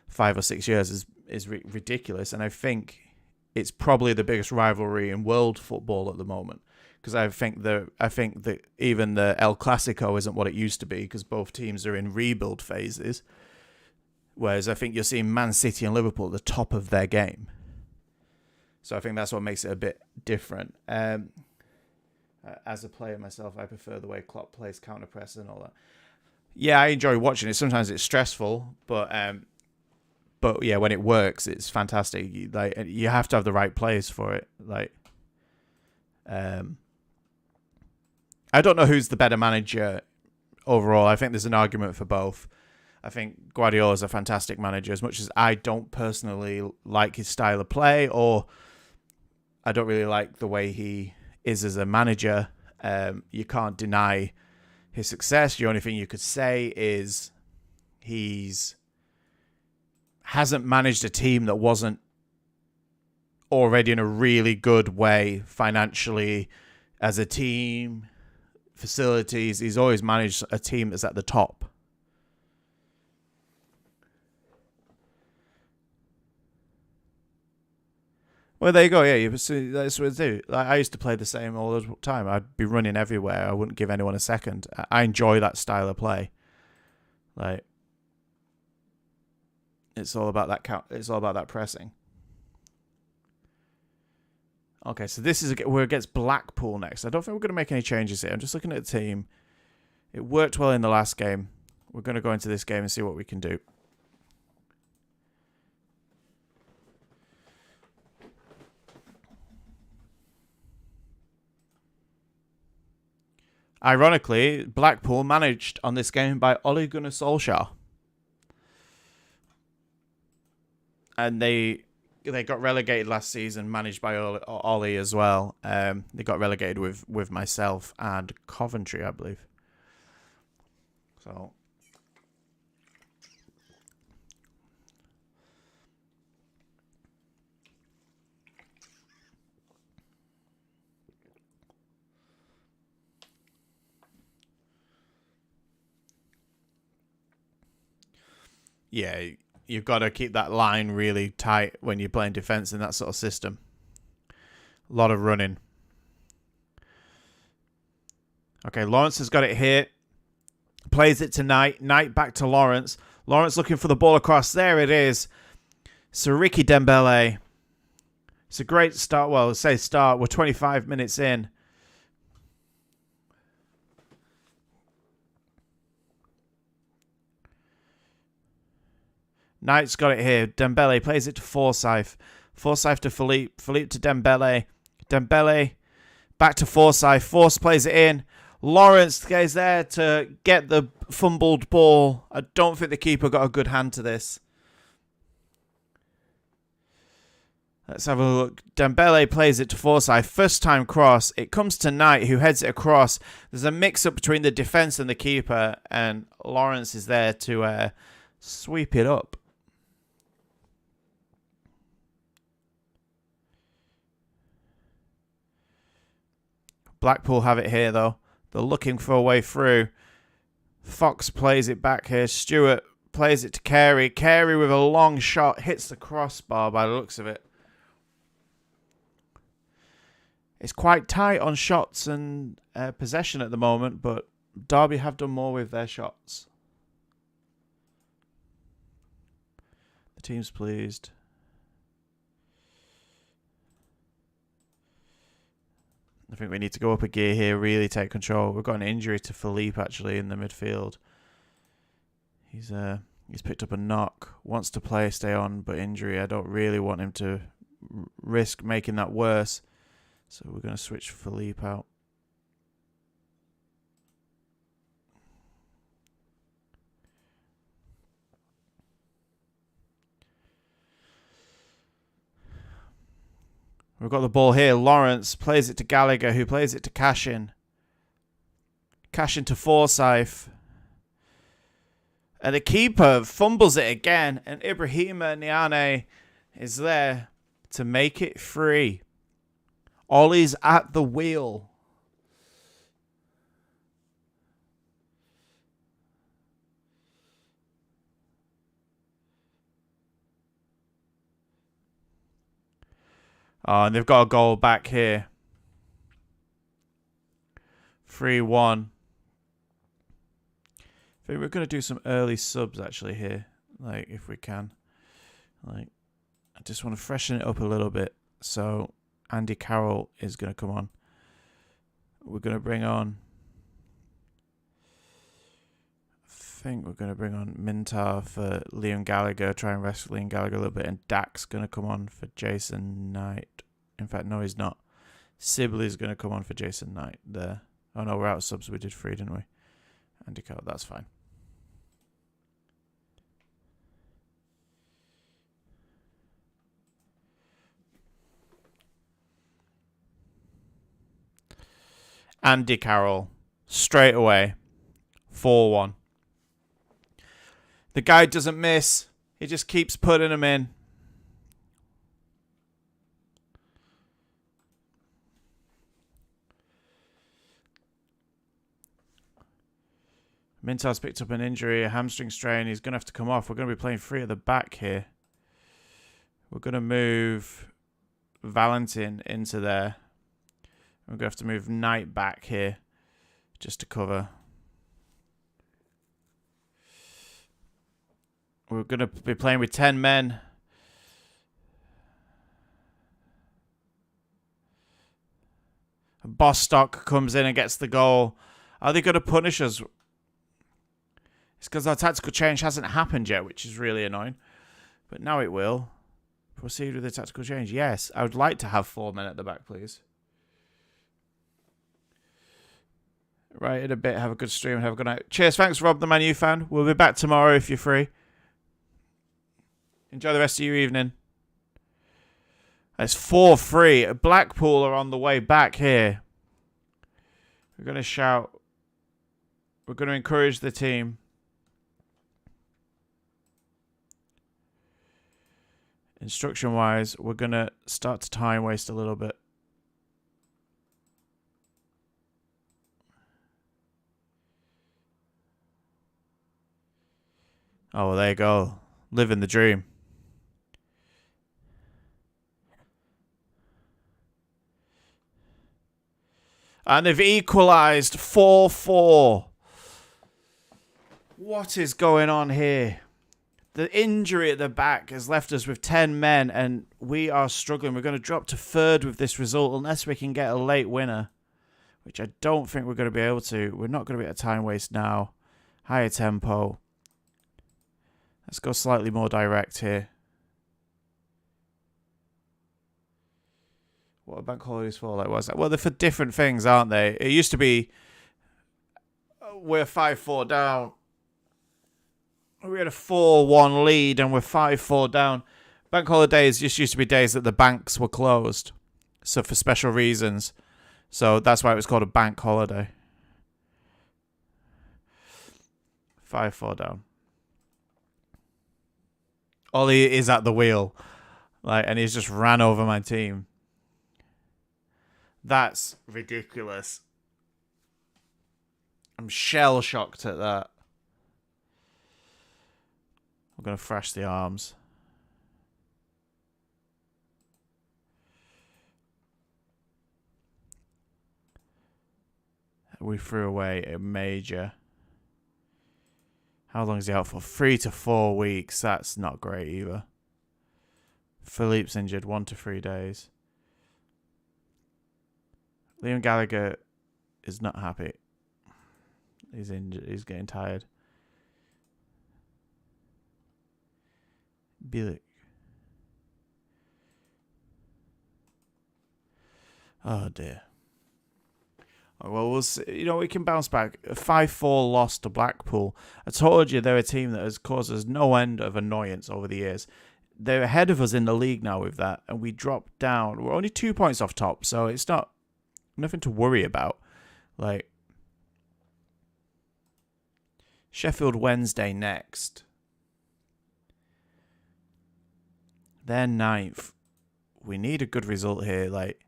5 or 6 years is ridiculous. And I think it's probably the biggest rivalry in world football at the moment, because I think that even the El Clasico isn't what it used to be, because both teams are in rebuild phases. Whereas I think you're seeing Man City and Liverpool at the top of their game. So I think that's what makes it a bit different. As a player myself, I prefer the way Klopp plays counter-press and all that. Yeah, I enjoy watching it. Sometimes it's stressful, but yeah, when it works, it's fantastic. You have to have the right players for it. I don't know who's the better manager overall. I think there's an argument for both. I think Guardiola is a fantastic manager, as much as I don't personally like his style of play, or I don't really like the way he is as a manager. You can't deny his success. The only thing you could say is he's hasn't managed a team that wasn't already in a really good way financially, as a team, facilities. He's always managed a team that's at the top. Well, there you go. Yeah, that's what I do. I used to play the same all the time. I'd be running everywhere. I wouldn't give anyone a second. I enjoy that style of play. It's all about that It's all about that pressing. Okay, so this is where it gets Blackpool next. I don't think we're going to make any changes here. I'm just looking at the team. It worked well in the last game. We're going to go into this game and see what we can do. Ironically, Blackpool managed on this game by Ole Gunnar Solskjaer. And they got relegated last season, managed by Ole as well. They got relegated with myself and Coventry, I believe. So yeah, you've got to keep that line really tight when you're playing defence in that sort of system. A lot of running. Okay, Lawrence has got it here. Plays it to Knight. Knight back to Lawrence. Lawrence looking for the ball across. There it is. So Ricky Dembele. It's a great start. Well, let's say start. We're 25 minutes in. Knight's got it here. Dembele plays it to Forsyth. Forsyth to Philippe. Philippe to Dembele. Dembele back to Forsyth. Force plays it in. Lawrence goes there to get the fumbled ball. I don't think the keeper got a good hand to this. Let's have a look. Dembele plays it to Forsyth. First time cross. It comes to Knight, who heads it across. There's a mix-up between the defence and the keeper, and Lawrence is there to sweep it up. Blackpool have it here, though. They're looking for a way through. Fox plays it back here. Stewart plays it to Carey. Carey with a long shot hits the crossbar by the looks of it. It's quite tight on shots and possession at the moment, but Derby have done more with their shots. The team's pleased. I think we need to go up a gear here, really take control. We've got an injury to Philippe, actually, in the midfield. He's picked up a knock, wants to play, stay on, but injury. I don't really want him to risk making that worse. So we're going to switch Philippe out. We've got the ball here. Lawrence plays it to Gallagher, who plays it to Cashin. Cashin to Forsyth. And the keeper fumbles it again. And Ibrahima Niane is there to make it free. Ollie's at the wheel. Oh, and they've got a goal back here. 3-1. I think we're going to do some early subs actually here. Like, if we can. Like, I just want to freshen it up a little bit. So, Andy Carroll is going to come on. We're going to bring on... I think we're going to bring on Mintar for Liam Gallagher. Try and rest Liam Gallagher a little bit. And Dak's going to come on for Jason Knight. In fact, no, he's not. Sibley's going to come on for Jason Knight there. Oh, no, we're out of subs. We did 3, didn't we? Andy Carroll, that's fine. Andy Carroll, straight away, 4-1. The guy doesn't miss. He just keeps putting them in. Mintar's picked up an injury, a hamstring strain. He's going to have to come off. We're going to be playing 3 at the back here. We're going to move Valentin into there. We're going to have to move Knight back here just to cover. We're going to be playing with 10 men. Bostock comes in and gets the goal. Are they going to punish us? It's because our tactical change hasn't happened yet, which is really annoying. But now it will. Proceed with the tactical change. Yes, I would like to have 4 men at the back, please. Right, in a bit. Have a good stream and have a good night. Cheers. Thanks, Rob, the Man U fan. We'll be back tomorrow if you're free. Enjoy the rest of your evening. It's 4-3. Blackpool are on the way back here. We're going to shout. We're going to encourage the team. Instruction-wise, we're going to start to time waste a little bit. Oh, well, there you go. Living the dream. And they've equalised 4-4. What is going on here? The injury at the back has left us with 10 men and we are struggling. We're going to drop to 3rd with this result unless we can get a late winner, which I don't think we're going to be able to. We're not going to be at a time waste now. Higher tempo. Let's go slightly more direct here. What are bank holidays for? Like, what's that? Well, they're for different things, aren't they? It used to be we're 5-4 down. We had a 4-1 lead and we're 5-4 down. Bank holidays just used to be days that the banks were closed. So for special reasons. So that's why it was called a bank holiday. 5-4 down. Ollie is at the wheel. And he's just ran over my team. That's ridiculous. I'm shell-shocked at that. I'm going to thrash the arms. We threw away a major. How long is he out for? 3 to 4 weeks. That's not great either. Philippe's injured 1 to 3 days. Liam Gallagher is not happy. He's injured. He's getting tired. Bilic. Oh dear. Oh, well, we'll see. You know, we can bounce back. A 5-4 loss to Blackpool. I told you they're a team that has caused us no end of annoyance over the years. They're ahead of us in the league now with that, and we dropped down. We're only 2 points off top, so it's nothing to worry about. Like, Sheffield Wednesday next. They're 9th. We need a good result here. Like,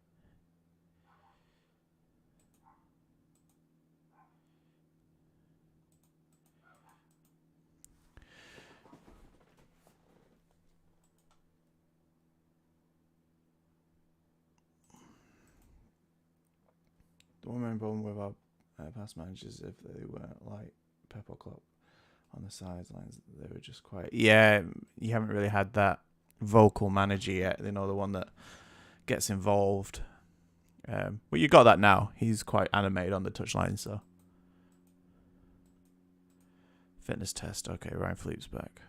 the one main problem with our past managers, if they weren't like Pep or Klopp on the sidelines, they were just quite. Yeah, you haven't really had that vocal manager yet. You know, the one that gets involved. Well, you got that now. He's quite animated on the touchline, so. Fitness test. Okay, Ryan Philippe's back.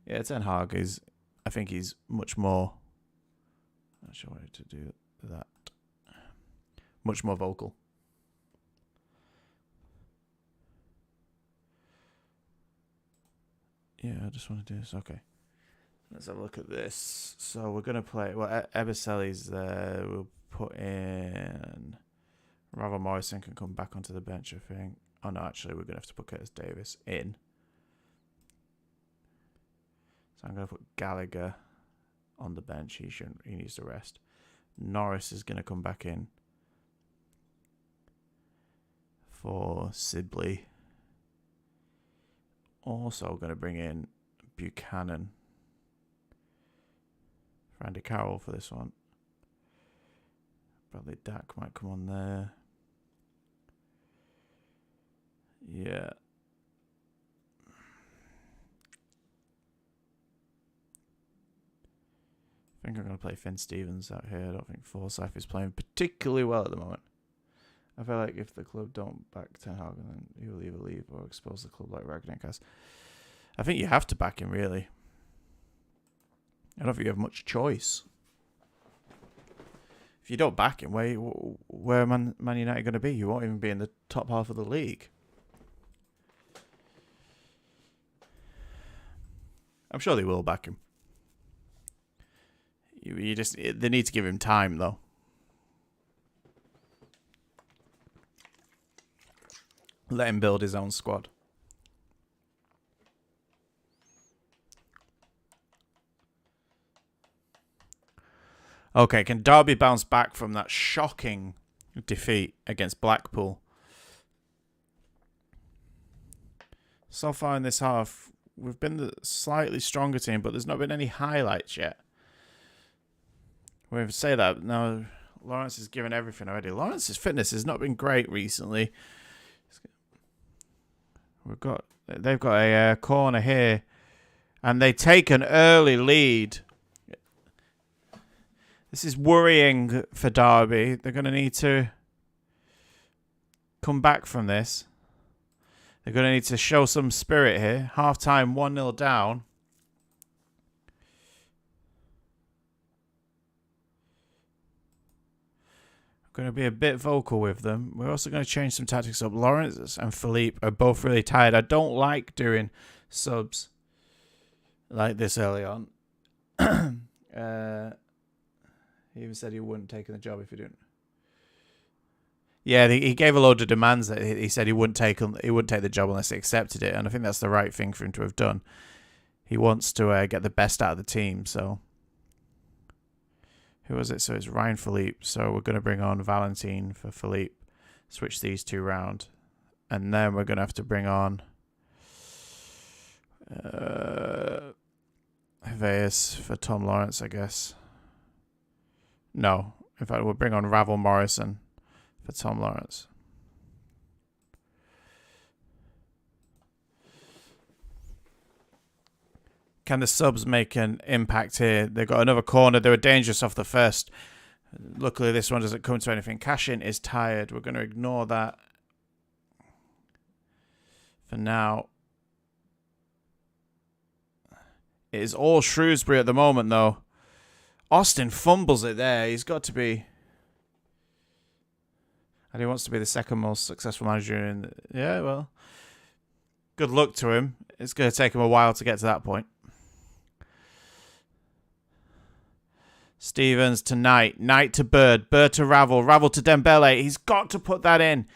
Yeah, Ten Hag is. I think he's much more. Not sure how to do that. Much more vocal. Yeah, I just want to do this. Okay. Let's have a look at this. So we're going to play... Well, Eberselli's there. We'll put in... Ravel Morrison can come back onto the bench, I think. Oh, no, actually, we're going to have to put Curtis Davis in. So I'm going to put Gallagher on the bench. He needs to rest. Norris is going to come back in for Sibley. Also going to bring in Buchanan. Randy Carroll for this one. Bradley Dack might come on there. Yeah. I think I'm going to play Finn Stevens out here. I don't think Forsyth is playing particularly well at the moment. I feel like if the club don't back Ten Hag, then he'll either leave or expose the club like Ragnick has. I think you have to back him, really. I don't think you have much choice. If you don't back him, where are Man United going to be? You won't even be in the top half of the league. I'm sure they will back him. They need to give him time, though. Let him build his own squad. Okay, can Derby bounce back from that shocking defeat against Blackpool? So far in this half, we've been the slightly stronger team, but there's not been any highlights yet. We say that now. Lawrence is given everything already. Lawrence's fitness has not been great recently. They've got a corner here, and they take an early lead. This is worrying for Derby. They're going to need to come back from this. They're going to need to show some spirit here. Half-time, 1-0 down. Going to be a bit vocal with them. We're also going to change some tactics up. Lawrence and Philippe are both really tired. I don't like doing subs like this early on. He even said he wouldn't take the job if he didn't. Yeah, he gave a load of demands that he said he wouldn't take the job unless he accepted it, and I think that's the right thing for him to have done. He wants to get the best out of the team, so Who was it? So it's Ryan Philippe. So we're going to bring on Valentine for Philippe. Switch these two round. And then we're going to have to bring on Heveas for Tom Lawrence, I guess. No. In fact, we'll bring on Ravel Morrison for Tom Lawrence. Can the subs make an impact here? They've got another corner. They were dangerous off the first. Luckily, this one doesn't come to anything. Cashin is tired. We're going to ignore that for now. It is all Shrewsbury at the moment, though. Austin fumbles it there. He's got to be... And he wants to be the second most successful manager in... Yeah, well... Good luck to him. It's going to take him a while to get to that point. Stevens to Knight. Knight to Bird. Bird to Ravel. Ravel to Dembele. He's got to put that in.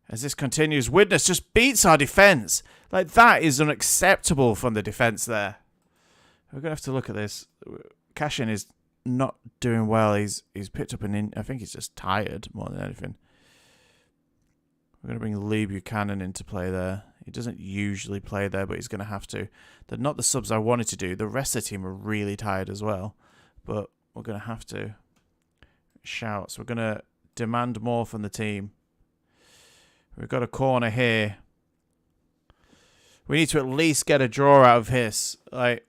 As this continues, Widnes just beats our defence. Like, that is unacceptable from the defence there. We're going to have to look at this. Cashin is not doing well. He's picked up I think he's just tired more than anything. We're going to bring Lee Buchanan into play there. He doesn't usually play there, but he's going to have to. They're not the subs I wanted to do. The rest of the team are really tired as well. But we're going to have to shout. So we're going to demand more from the team. We've got a corner here. We need to at least get a draw out of this. Like,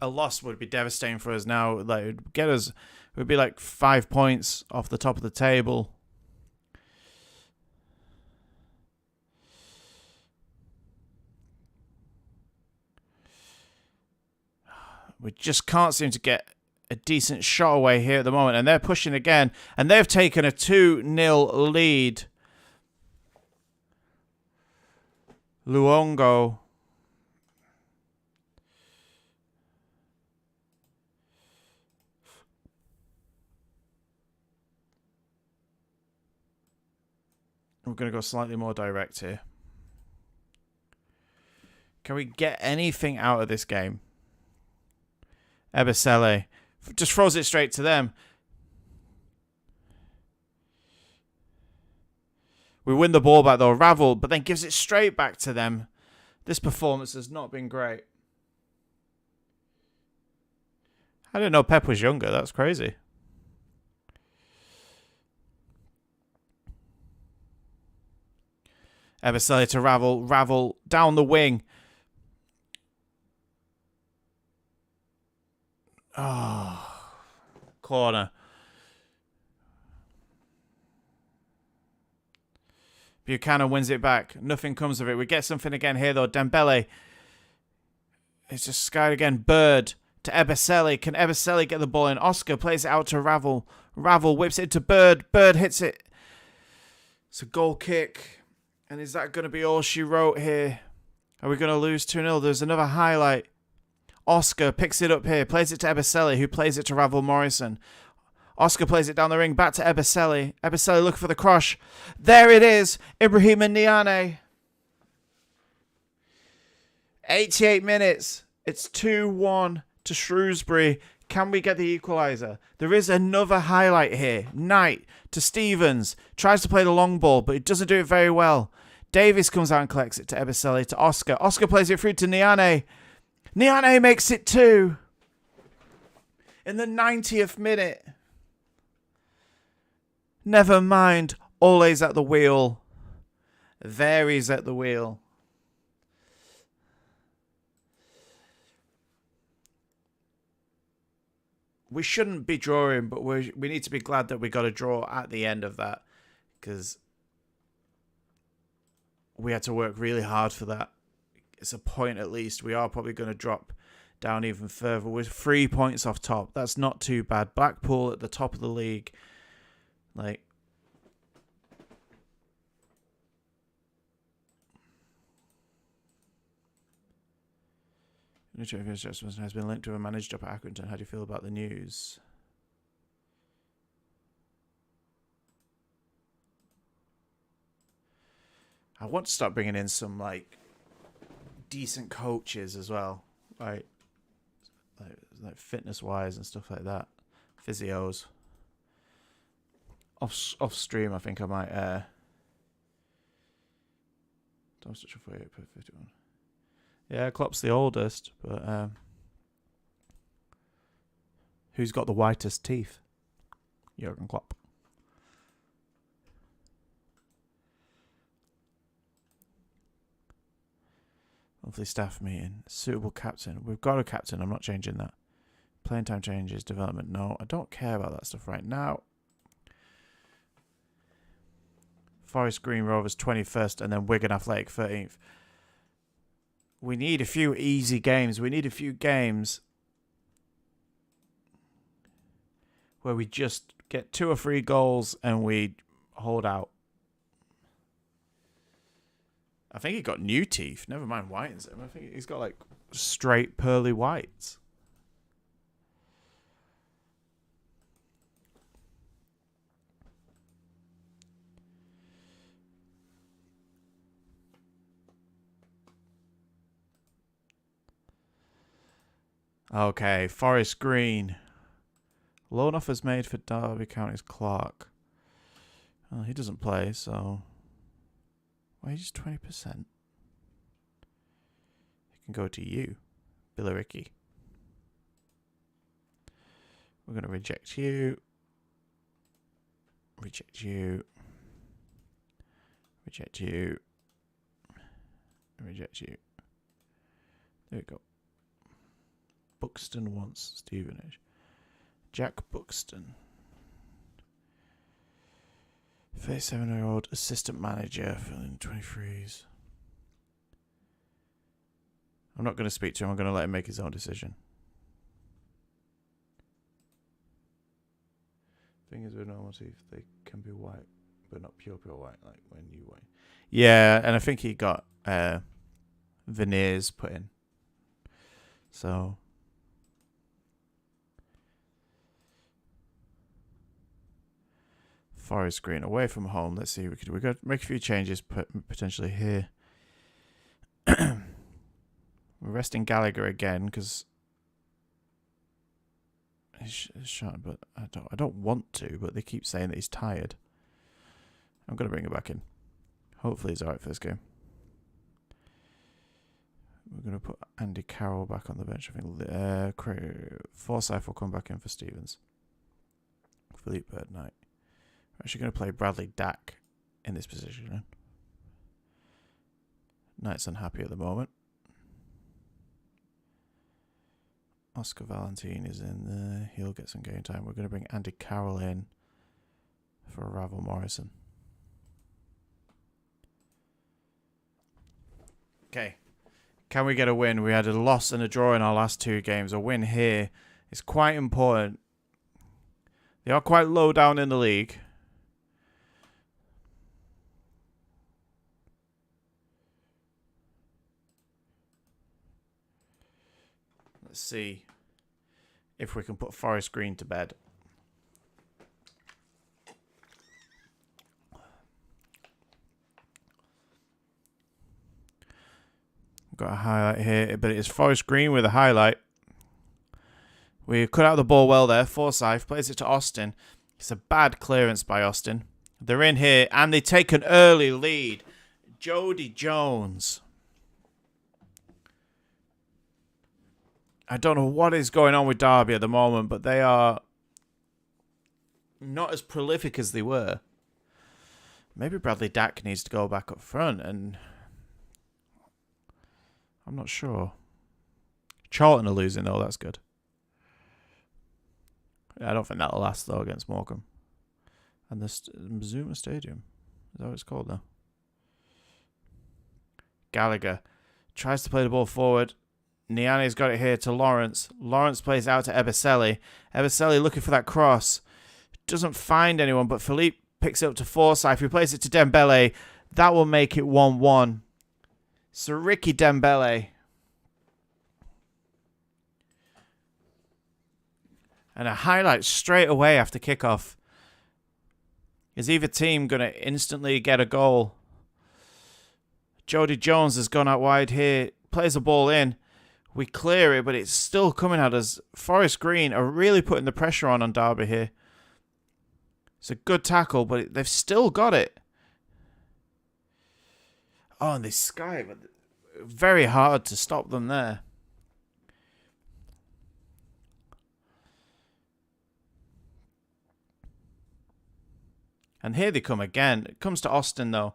a loss would be devastating for us now. Like, it would be like 5 points off the top of the table. We just can't seem to get a decent shot away here at the moment. And they're pushing again. And they've taken a 2-0 lead. Luongo. We're going to go slightly more direct here. Can we get anything out of this game? Ebisele just throws it straight to them. We win the ball back though. Ravel, but then gives it straight back to them. This performance has not been great. I didn't know Pep was younger. That's crazy. Ebisele to Ravel. Ravel down the wing. Oh, corner. Buchanan wins it back. Nothing comes of it. We get something again here, though. Dembele. It's just skied again. Bird to Ebisele. Can Ebisele get the ball in? Oscar plays it out to Ravel. Ravel whips it to Bird. Bird hits it. It's a goal kick. And is that going to be all she wrote here? Are we going to lose 2-0? There's another highlight. Oscar picks it up here. Plays it to Ebisele, who plays it to Ravel Morrison. Oscar plays it down the ring, back to Ebisele. Ebisele looking for the cross. There it is. Ibrahim Niane. 88 minutes. It's 2-1 to Shrewsbury. Can we get the equaliser? There is another highlight here. Knight to Stevens. Tries to play the long ball, but he doesn't do it very well. Davis comes out and collects it to Ebisele, to Oscar. Oscar plays it through to Niane. Niane makes it 2. In the 90th minute. Never mind. Ole's at the wheel. There he's at the wheel. We shouldn't be drawing, but we need to be glad that we got a draw at the end of that. Because we had to work really hard for that. It's a point at least. We are probably going to drop down even further. We're 3 points off top. That's not too bad. Blackpool at the top of the league. Like, has been linked to a managed job at Accrington. How do you feel about the news? I want to start bringing in some, like, decent coaches as well. Right? like fitness-wise and stuff like that. Physios. Off stream, I think I might. Don't touch a 48 per 51. Yeah, Klopp's the oldest, but who's got the whitest teeth? Jurgen Klopp. Monthly staff meeting. Suitable captain. We've got a captain. I'm not changing that. Playing time changes. Development. No, I don't care about that stuff right now. Forest Green Rovers 21st and then Wigan Athletic 13th. We need a few easy games. We need a few games where we just get 2 or 3 goals and we hold out. I think he got new teeth. Never mind whitens him. I think he's got like straight pearly whites. Okay, Forest Green. Loan offers made for Derby County's Clark. Well, he doesn't play, so wages 20%. He can go to you, Billericay. We're going to reject you. Reject you. Reject you. Reject you. There we go. Buxton wants Stevenage. Jack Buxton. 37-year-old assistant manager, filling 23s. I'm not going to speak to him. I'm going to let him make his own decision. Thing is, with normal teeth, they can be white, but not pure white, like when you white. Yeah, and I think he got veneers put in. So Forest Green away from home. Let's see. We could make a few changes potentially here. We're resting Gallagher again because he's shot, but I don't want to. But they keep saying that he's tired. I'm gonna bring him back in. Hopefully he's alright for this game. We're gonna put Andy Carroll back on the bench. I think Forsyth will come back in for Stevens. Philippe Bird Knight. We're actually going to play Bradley Dack in this position. Knight's unhappy at the moment. Oscar Valentine is in there. He'll get some game time. We're going to bring Andy Carroll in for Ravel Morrison. Okay. Can we get a win? We had a loss and a draw in our last 2 games. A win here is quite important. They are quite low down in the league. Let's see if we can put Forest Green to bed. We've got a highlight here, but it is Forest Green with a highlight. We cut out the ball well there. Forsyth plays it to Austin. It's a bad clearance by Austin. They're in here, and they take an early lead. Jody Jones. I don't know what is going on with Derby at the moment, but they are not as prolific as they were. Maybe Bradley Dack needs to go back up front, and I'm not sure. Charlton are losing, though. That's good. I don't think that'll last, though, against Morecambe. And the Mazuma Stadium. Is that what it's called now? Gallagher tries to play the ball forward. Niani's got it here to Lawrence. Lawrence plays out to Ebeselli. Ebeselli looking for that cross. Doesn't find anyone, but Philippe picks it up to Forsyth. He plays it to Dembele. That will make it 1-1. So Ricky Dembele. And a highlight straight away after kickoff. Is either team going to instantly get a goal? Jody Jones has gone out wide here. Plays the ball in. We clear it, but it's still coming at us. Forest Green are really putting the pressure on Derby here. It's a good tackle, but they've still got it. Oh, and they sky, but very hard to stop them there. And here they come again. It comes to Austin, though.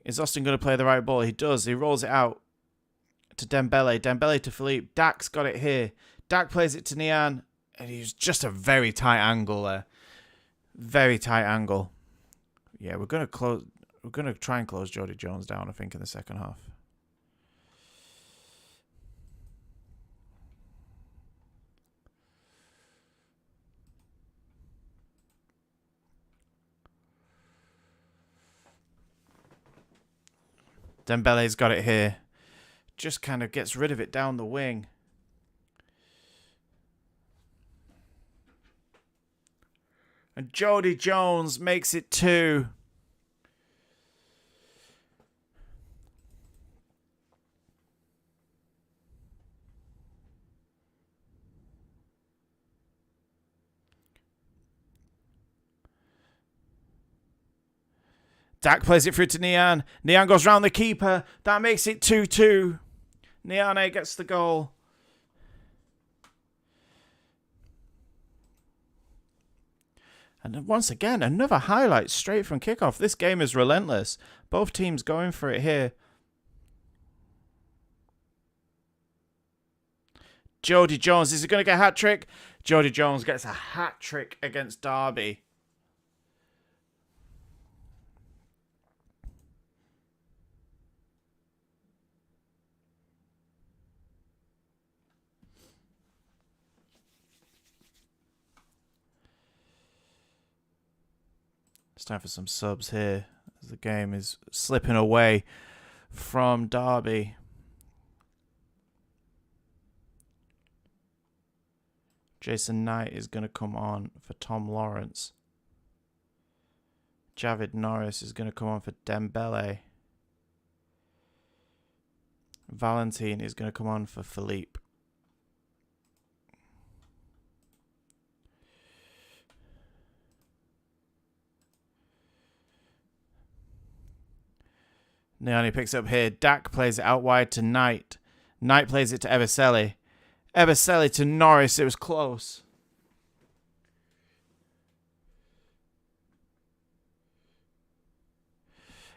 Is Austin going to play the right ball? He does. He rolls it out to Dembele. Dembele to Philippe. Dak's got it here. Dak plays it to Nian. And he's just a very tight angle there. Very tight angle. Yeah, we're going to close. We're going to try and close Jody Jones down, I think, in the second half. Dembele's got it here. Just kind of gets rid of it down the wing. And Jody Jones makes it 2. Dak plays it through to Nian. Nian goes round the keeper. That makes it 2-2. Niane gets the goal. And once again, another highlight straight from kickoff. This game is relentless. Both teams going for it here. Jody Jones, is he going to get a hat-trick? Jody Jones gets a hat-trick against Derby. It's time for some subs here as the game is slipping away from Derby. Jason Knight is going to come on for Tom Lawrence. Javid Norris is going to come on for Dembele. Valentin is going to come on for Philippe. Niani picks up here. Dak plays it out wide to Knight. Knight plays it to Ebeselli. Ebeselli to Norris. It was close.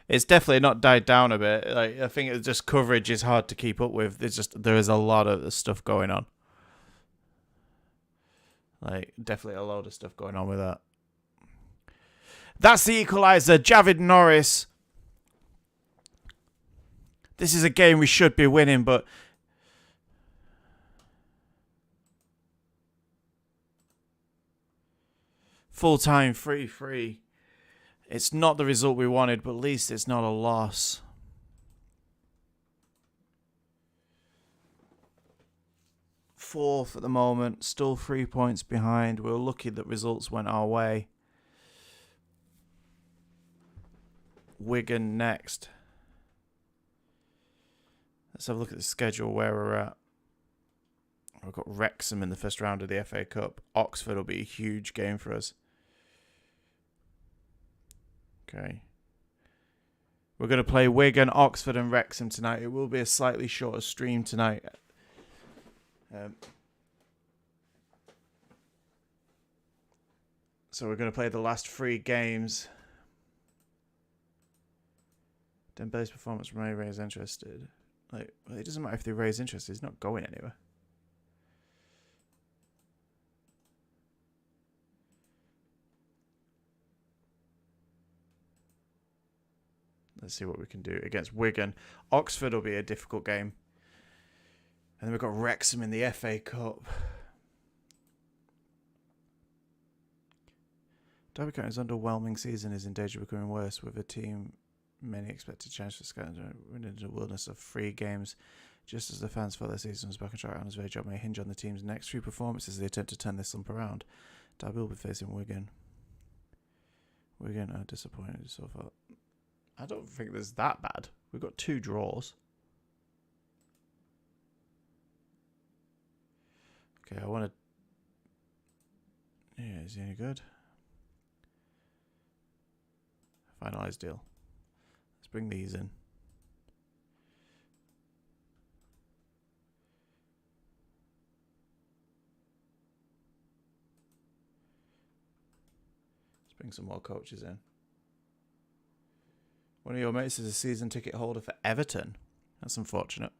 It's definitely not died down a bit. Like, I think it's just coverage is hard to keep up with. There is a lot of stuff going on. Like, definitely a load of stuff going on with that. That's the equaliser. Javid Norris. This is a game we should be winning, but full time 3-3. It's not the result we wanted, but at least it's not a loss. Fourth at the moment, still 3 points behind. We were lucky that results went our way. Wigan next. Let's have a look at the schedule where we're at. We've got Wrexham in the first round of the FA Cup. Oxford will be a huge game for us. Okay. We're going to play Wigan, Oxford and Wrexham tonight. It will be a slightly shorter stream tonight. So we're going to play the last 3 games. Dembele's performance may raise interested. Like, well, it doesn't matter if they raise interest. He's not going anywhere. Let's see what we can do against Wigan. Oxford will be a difficult game. And then we've got Wrexham in the FA Cup. Derby County's underwhelming season is in danger of becoming worse, with a team many expected change for Scotland into the wilderness of 3 games. Just as the fans felt their season was back on track, Anna's very job may hinge on the team's next 3 performances as they attempt to turn this slump around. Derby will be facing Wigan. Wigan are disappointed so far. I don't think there's that bad. We've got 2 draws. Okay, I want to... Yeah, is he any good? Finalize deal. Let's bring these in. Let's bring some more coaches in. One of your mates is a season ticket holder for Everton. That's unfortunate.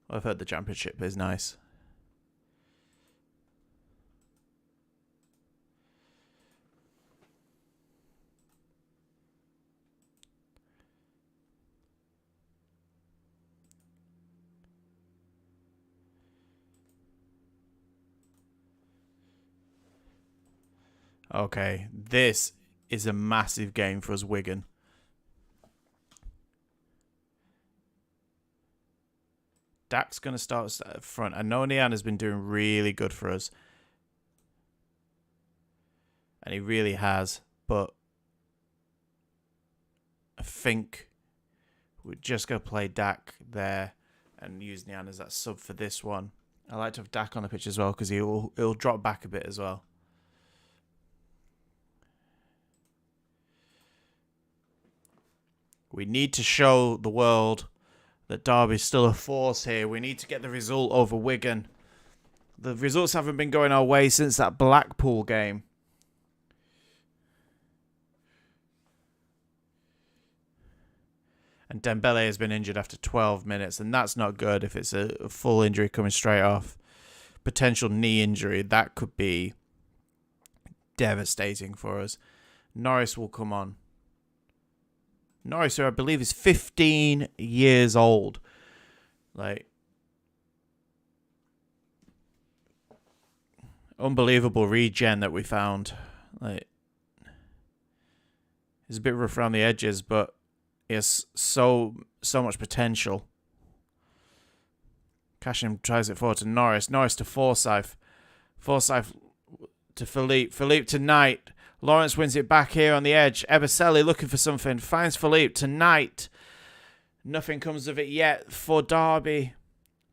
Well, I've heard the championship is nice. Okay, this is a massive game for us, Wigan. Dak's going to start at front. I know Nian has been doing really good for us. And he really has. But I think we're just going to play Dak there and use Nian as that sub for this one. I like to have Dak on the pitch as well because he'll drop back a bit as well. We need to show the world that Derby's still a force here. We need to get the result over Wigan. The results haven't been going our way since that Blackpool game. And Dembele has been injured after 12 minutes, and that's not good if it's a full injury coming straight off. Potential knee injury, that could be devastating for us. Norris will come on. Norris, who I believe is 15 years old. Like, unbelievable regen that we found. Like, he's a bit rough around the edges, but he has so much potential. Cashin tries it forward to Norris. Norris to Forsyth. Forsyth to Philippe. Philippe to Knight. Lawrence wins it back here on the edge. Eberselli looking for something. Finds Philippe to Knight. Nothing comes of it yet for Derby.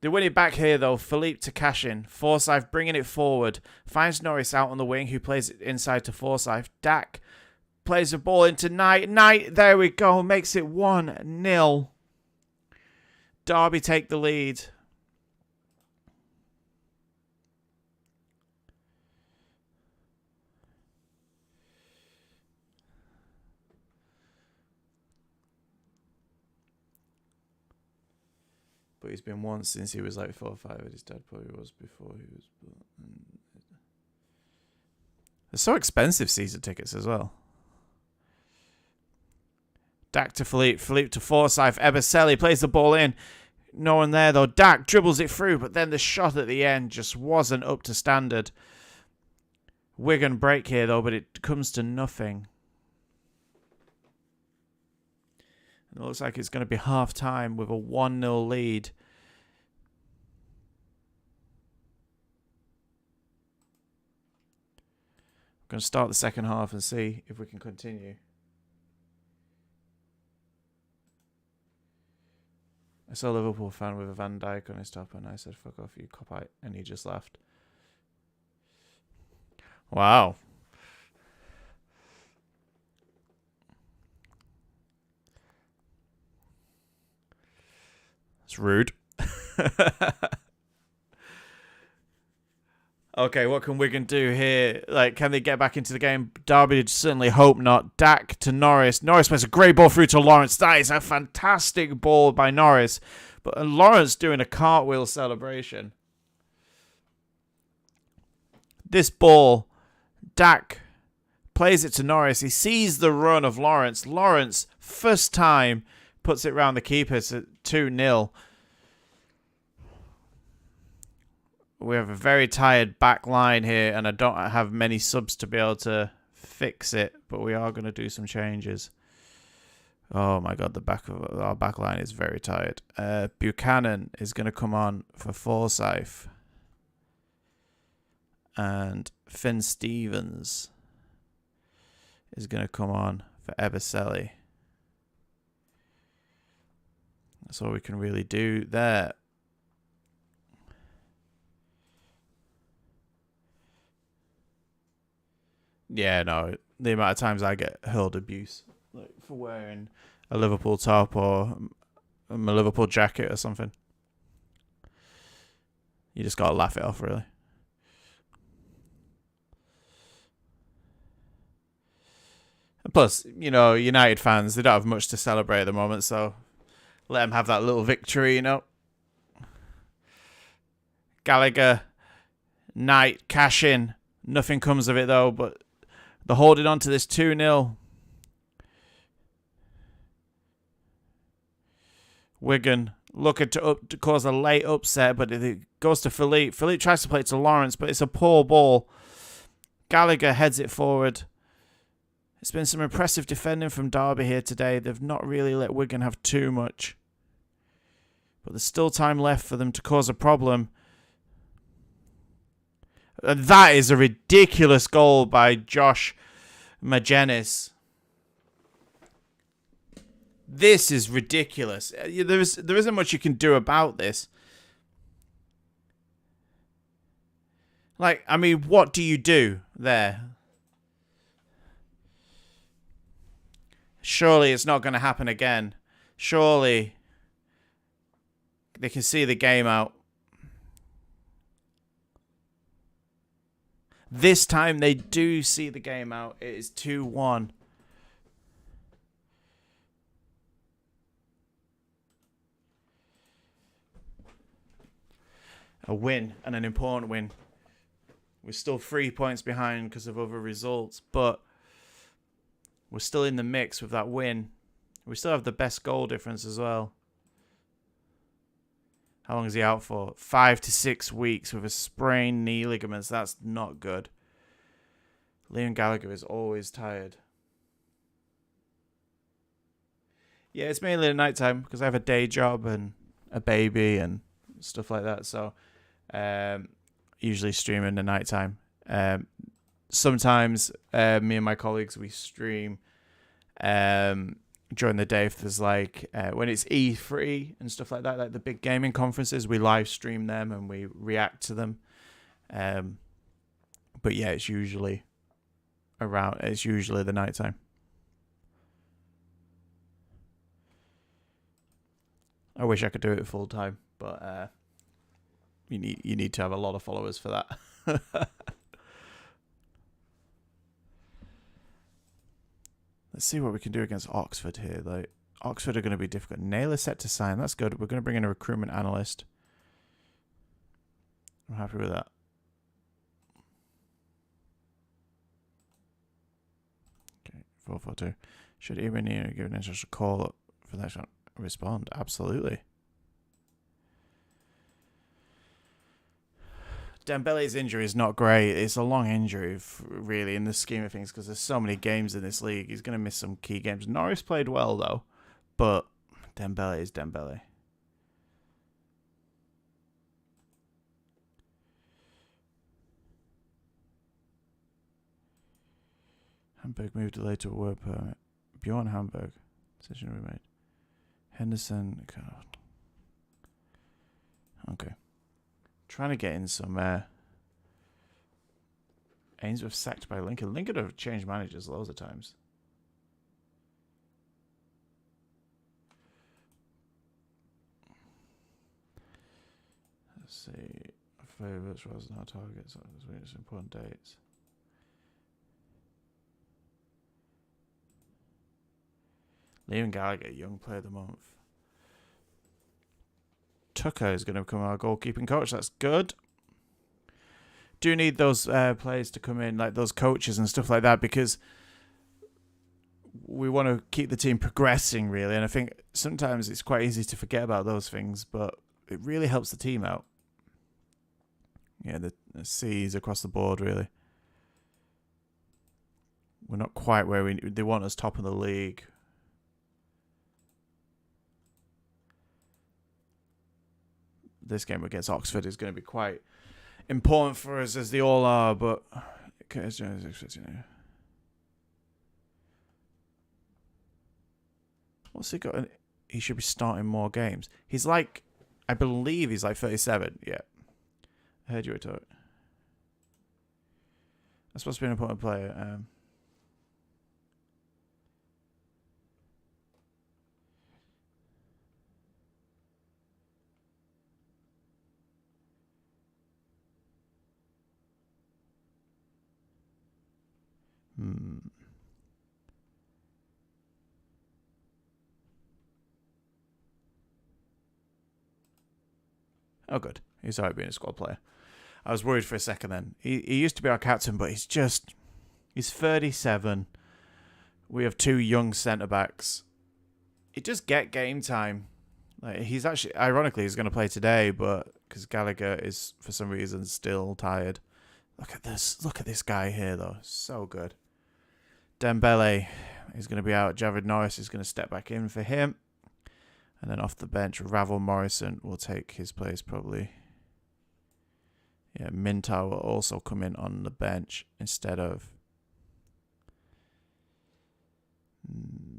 They win it back here though. Philippe to Cashin. Forsyth bringing it forward. Finds Norris out on the wing who plays it inside to Forsyth. Dak plays the ball into Knight. Knight, there we go. Makes it 1-0. Derby take the lead. But he's been once since he was like 4 or 5. His dad probably was before he was. They're so expensive, season tickets as well. Dak to Philippe. Philippe to Forsyth. Eberselli plays the ball in. No one there though. Dak dribbles it through, but then the shot at the end just wasn't up to standard. Wigan break here though, but it comes to nothing. It looks like it's going to be half-time with a 1-0 lead. I'm going to start the second half and see if we can continue. I saw a Liverpool fan with a Van Dijk on his top and I said, fuck off, you cop-out, and he just laughed. Wow. It's rude. Okay, what can Wigan do here? Like, can they get back into the game? Derby certainly hope not. Dak to Norris. Norris plays a great ball through to Lawrence. That is a fantastic ball by Norris. But Lawrence doing a cartwheel celebration. This ball, Dak plays it to Norris. He sees the run of Lawrence. Lawrence, first time, puts it round the keeper to 2-0. We have a very tired back line here, and I don't have many subs to be able to fix it, but we are going to do some changes. Oh my god, the back of our back line is very tired. Buchanan is going to come on for Forsyth. And Finn Stevens is going to come on for Eberselli. That's all we can really do there. Yeah, no, the amount of times I get hurled abuse like for wearing a Liverpool top or a Liverpool jacket or something. You just gotta laugh it off, really. And plus, you know, United fans, they don't have much to celebrate at the moment, so let them have that little victory, you know. Gallagher, Knight, cash in. Nothing comes of it, though, but they're holding on to this 2-0. Wigan looking to cause a late upset, but it goes to Philippe. Philippe tries to play it to Lawrence, but it's a poor ball. Gallagher heads it forward. It's been some impressive defending from Derby here today. They've not really let Wigan have too much. But there's still time left for them to cause a problem. And that is a ridiculous goal by Josh Magennis. This is ridiculous. There isn't much you can do about this. Like, I mean, what do you do there? Surely it's not going to happen again. Surely they can see the game out. This time they do see the game out. It is 2-1. A win, and an important win. We're still 3 points behind because of other results, but we're still in the mix with that win. We still have the best goal difference as well. How long is he out for? 5 to 6 weeks with a sprained knee ligaments. That's not good. Liam Gallagher is always tired. Yeah, it's mainly at night time because I have a day job and a baby and stuff like that. So usually stream in the night time. Sometimes me and my colleagues, we stream during the day if there's like when it's E3 and stuff like that, like the big gaming conferences, we live stream them and we react to them. But yeah, it's usually the night time. I wish I could do it full time, but you need to have a lot of followers for that. Let's see what we can do against Oxford here. Like, Oxford are going to be difficult. Naylor set to sign. That's good. We're going to bring in a recruitment analyst. I'm happy with that. Okay, 4-4-2. Should Ibrahim give an international call for that shot? Respond. Absolutely. Dembele's injury is not great. It's a long injury, really, in the scheme of things, because there's so many games in this league. He's going to miss some key games. Norris played well, though, but Dembele is Dembele. Hamburg moved delayed to a work permit. Bjorn Hamburg. Decision we made. Henderson. God. Okay. Trying to get in some Ainsworth sacked by Lincoln. Lincoln have changed managers loads of times. Let's see. Favourites rather than our targets. That's important dates. Liam Gallagher, young player of the month. Tucker is going to become our goalkeeping coach. That's good. Do need those players to come in, like those coaches and stuff like that, because we want to keep the team progressing, really. And I think sometimes it's quite easy to forget about those things, but it really helps the team out. Yeah, the C's across the board, really. We're not quite where they want us top of the league. This game against Oxford is going to be quite important for us, as they all are, but what's he got? he should be starting more games. He's like, I believe he's like 37. Yeah. I heard you were talking. That's supposed to be an important player. Oh, good. He's alright being a squad player. I was worried for a second then. He used to be our captain, but he's 37. We have 2 young centre-backs. He just get game time. Like, he's actually, ironically, he's going to play today, but because Gallagher is, for some reason, still tired. Look at this. Look at this guy here, though. So good. Dembele is going to be out. Javid Norris is going to step back in for him. And then off the bench, Ravel Morrison will take his place probably. Yeah, Mintar will also come in on the bench instead of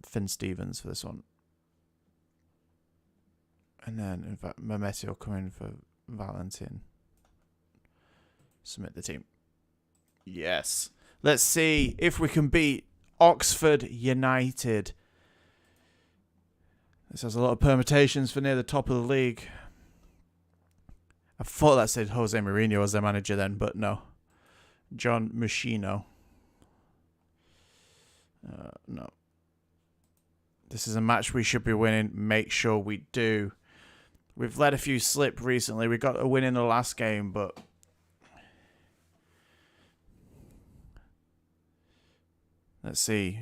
Finn Stevens for this one. And then, in fact, Mehmeti will come in for Valentin. Submit the team. Yes. Let's see if we can beat Oxford United. This has a lot of permutations for near the top of the league. I thought that said Jose Mourinho as their manager then, but no. John Muschino. No. This is a match we should be winning. Make sure we do. We've let a few slip recently. We got a win in the last game, but let's see.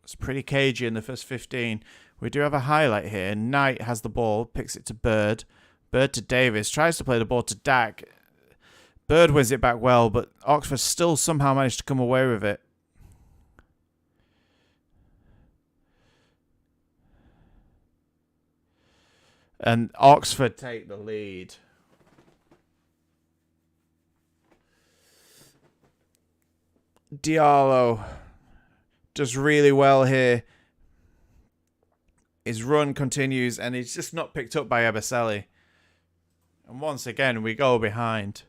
It's pretty cagey in the first 15. We do have a highlight here. Knight has the ball, picks it to Bird. Bird to Davis, tries to play the ball to Dak. Bird wins it back well, but Oxford still somehow managed to come away with it. And Oxford take the lead. Diallo does really well here. His run continues, and he's just not picked up by Ebeselli. And once again, we go behind.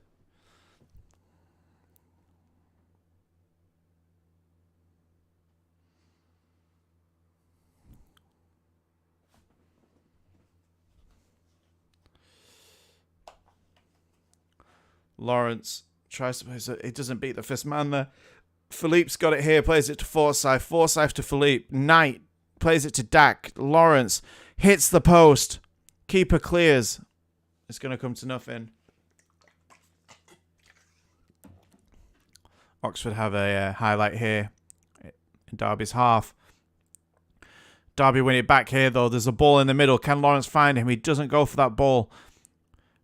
Lawrence tries to play, so he doesn't beat the first man there. Philippe's got it here, plays it to Forsyth. Forsyth to Philippe. Knight plays it to Dak. Lawrence hits the post. Keeper clears. It's going to come to nothing. Oxford have a highlight here in Derby's half. Derby win it back here, though. There's a ball in the middle. Can Lawrence find him? He doesn't go for that ball.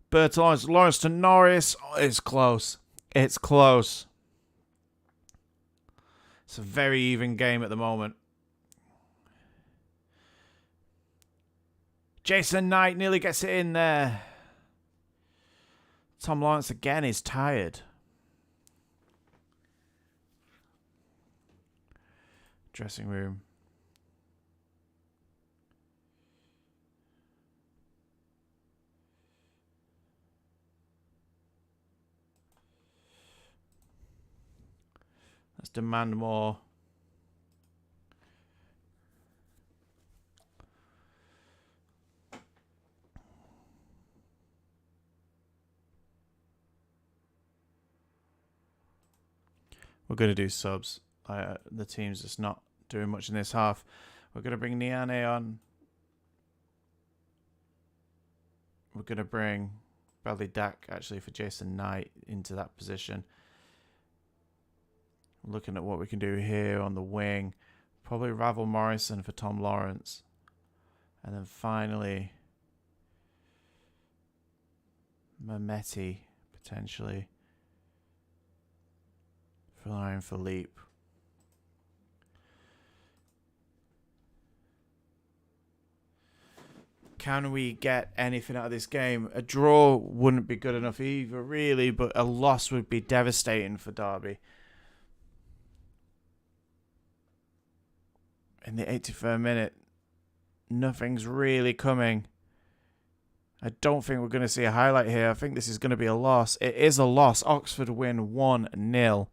Bird to Lawrence. Lawrence to Norris. Oh, it's close. It's close. It's a very even game at the moment. Jason Knight nearly gets it in there. Tom Lawrence again is tired. Dressing room. Let's demand more. We're going to do subs. The team's just not doing much in this half. We're going to bring Niane on. We're going to bring Bradley Dack, actually, for Jason Knight into that position. Looking at what we can do here on the wing. Probably Ravel Morrison for Tom Lawrence. And then finally, Mehmeti, potentially, for Ryan Philippe. Can we get anything out of this game? A draw wouldn't be good enough either, really, but a loss would be devastating for Derby. In the 83rd minute, nothing's really coming. I don't think we're going to see a highlight here. I think this is going to be a loss. It is a loss. Oxford win 1-0.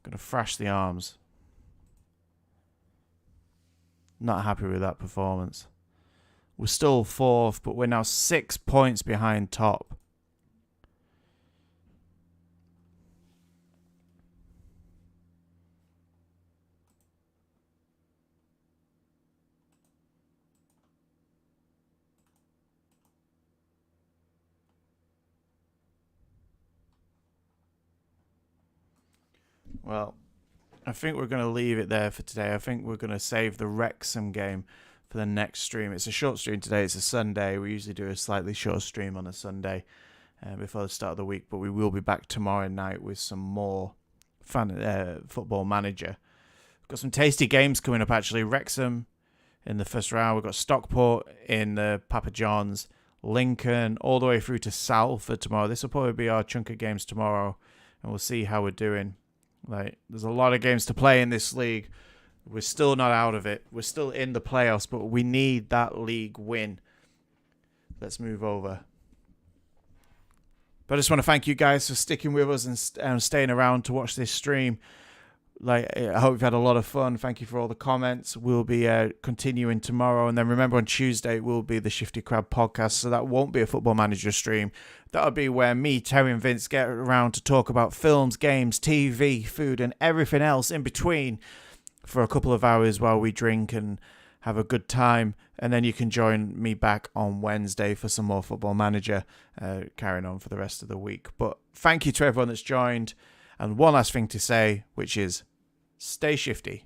Going to thrash the arms. Not happy with that performance. We're still fourth, but we're now 6 points behind top. Well, I think we're going to leave it there for today. I think we're going to save the Wrexham game for the next stream. It's a short stream today. It's a Sunday. We usually do a slightly shorter stream on a Sunday before the start of the week, but we will be back tomorrow night with some more Football Manager. We've got some tasty games coming up, actually. Wrexham in the first round. We've got Stockport in the Papa John's, Lincoln, all the way through to Salford tomorrow. This will probably be our chunk of games tomorrow, and we'll see how we're doing. There's a lot of games to play in this league. We're still not out of it. We're still in the playoffs, but we need that league win. Let's move over. But I just want to thank you guys for sticking with us and staying around to watch this stream. I hope you've had a lot of fun. Thank you for all the comments. We'll be continuing tomorrow. And then remember, on Tuesday, it will be the Shifty Crab podcast. So that won't be a Football Manager stream. That'll be where me, Terry, and Vince get around to talk about films, games, TV, food, and everything else in between for a couple of hours while we drink and have a good time. And then you can join me back on Wednesday for some more Football Manager, carrying on for the rest of the week. But thank you to everyone that's joined. And one last thing to say, which is stay shifty.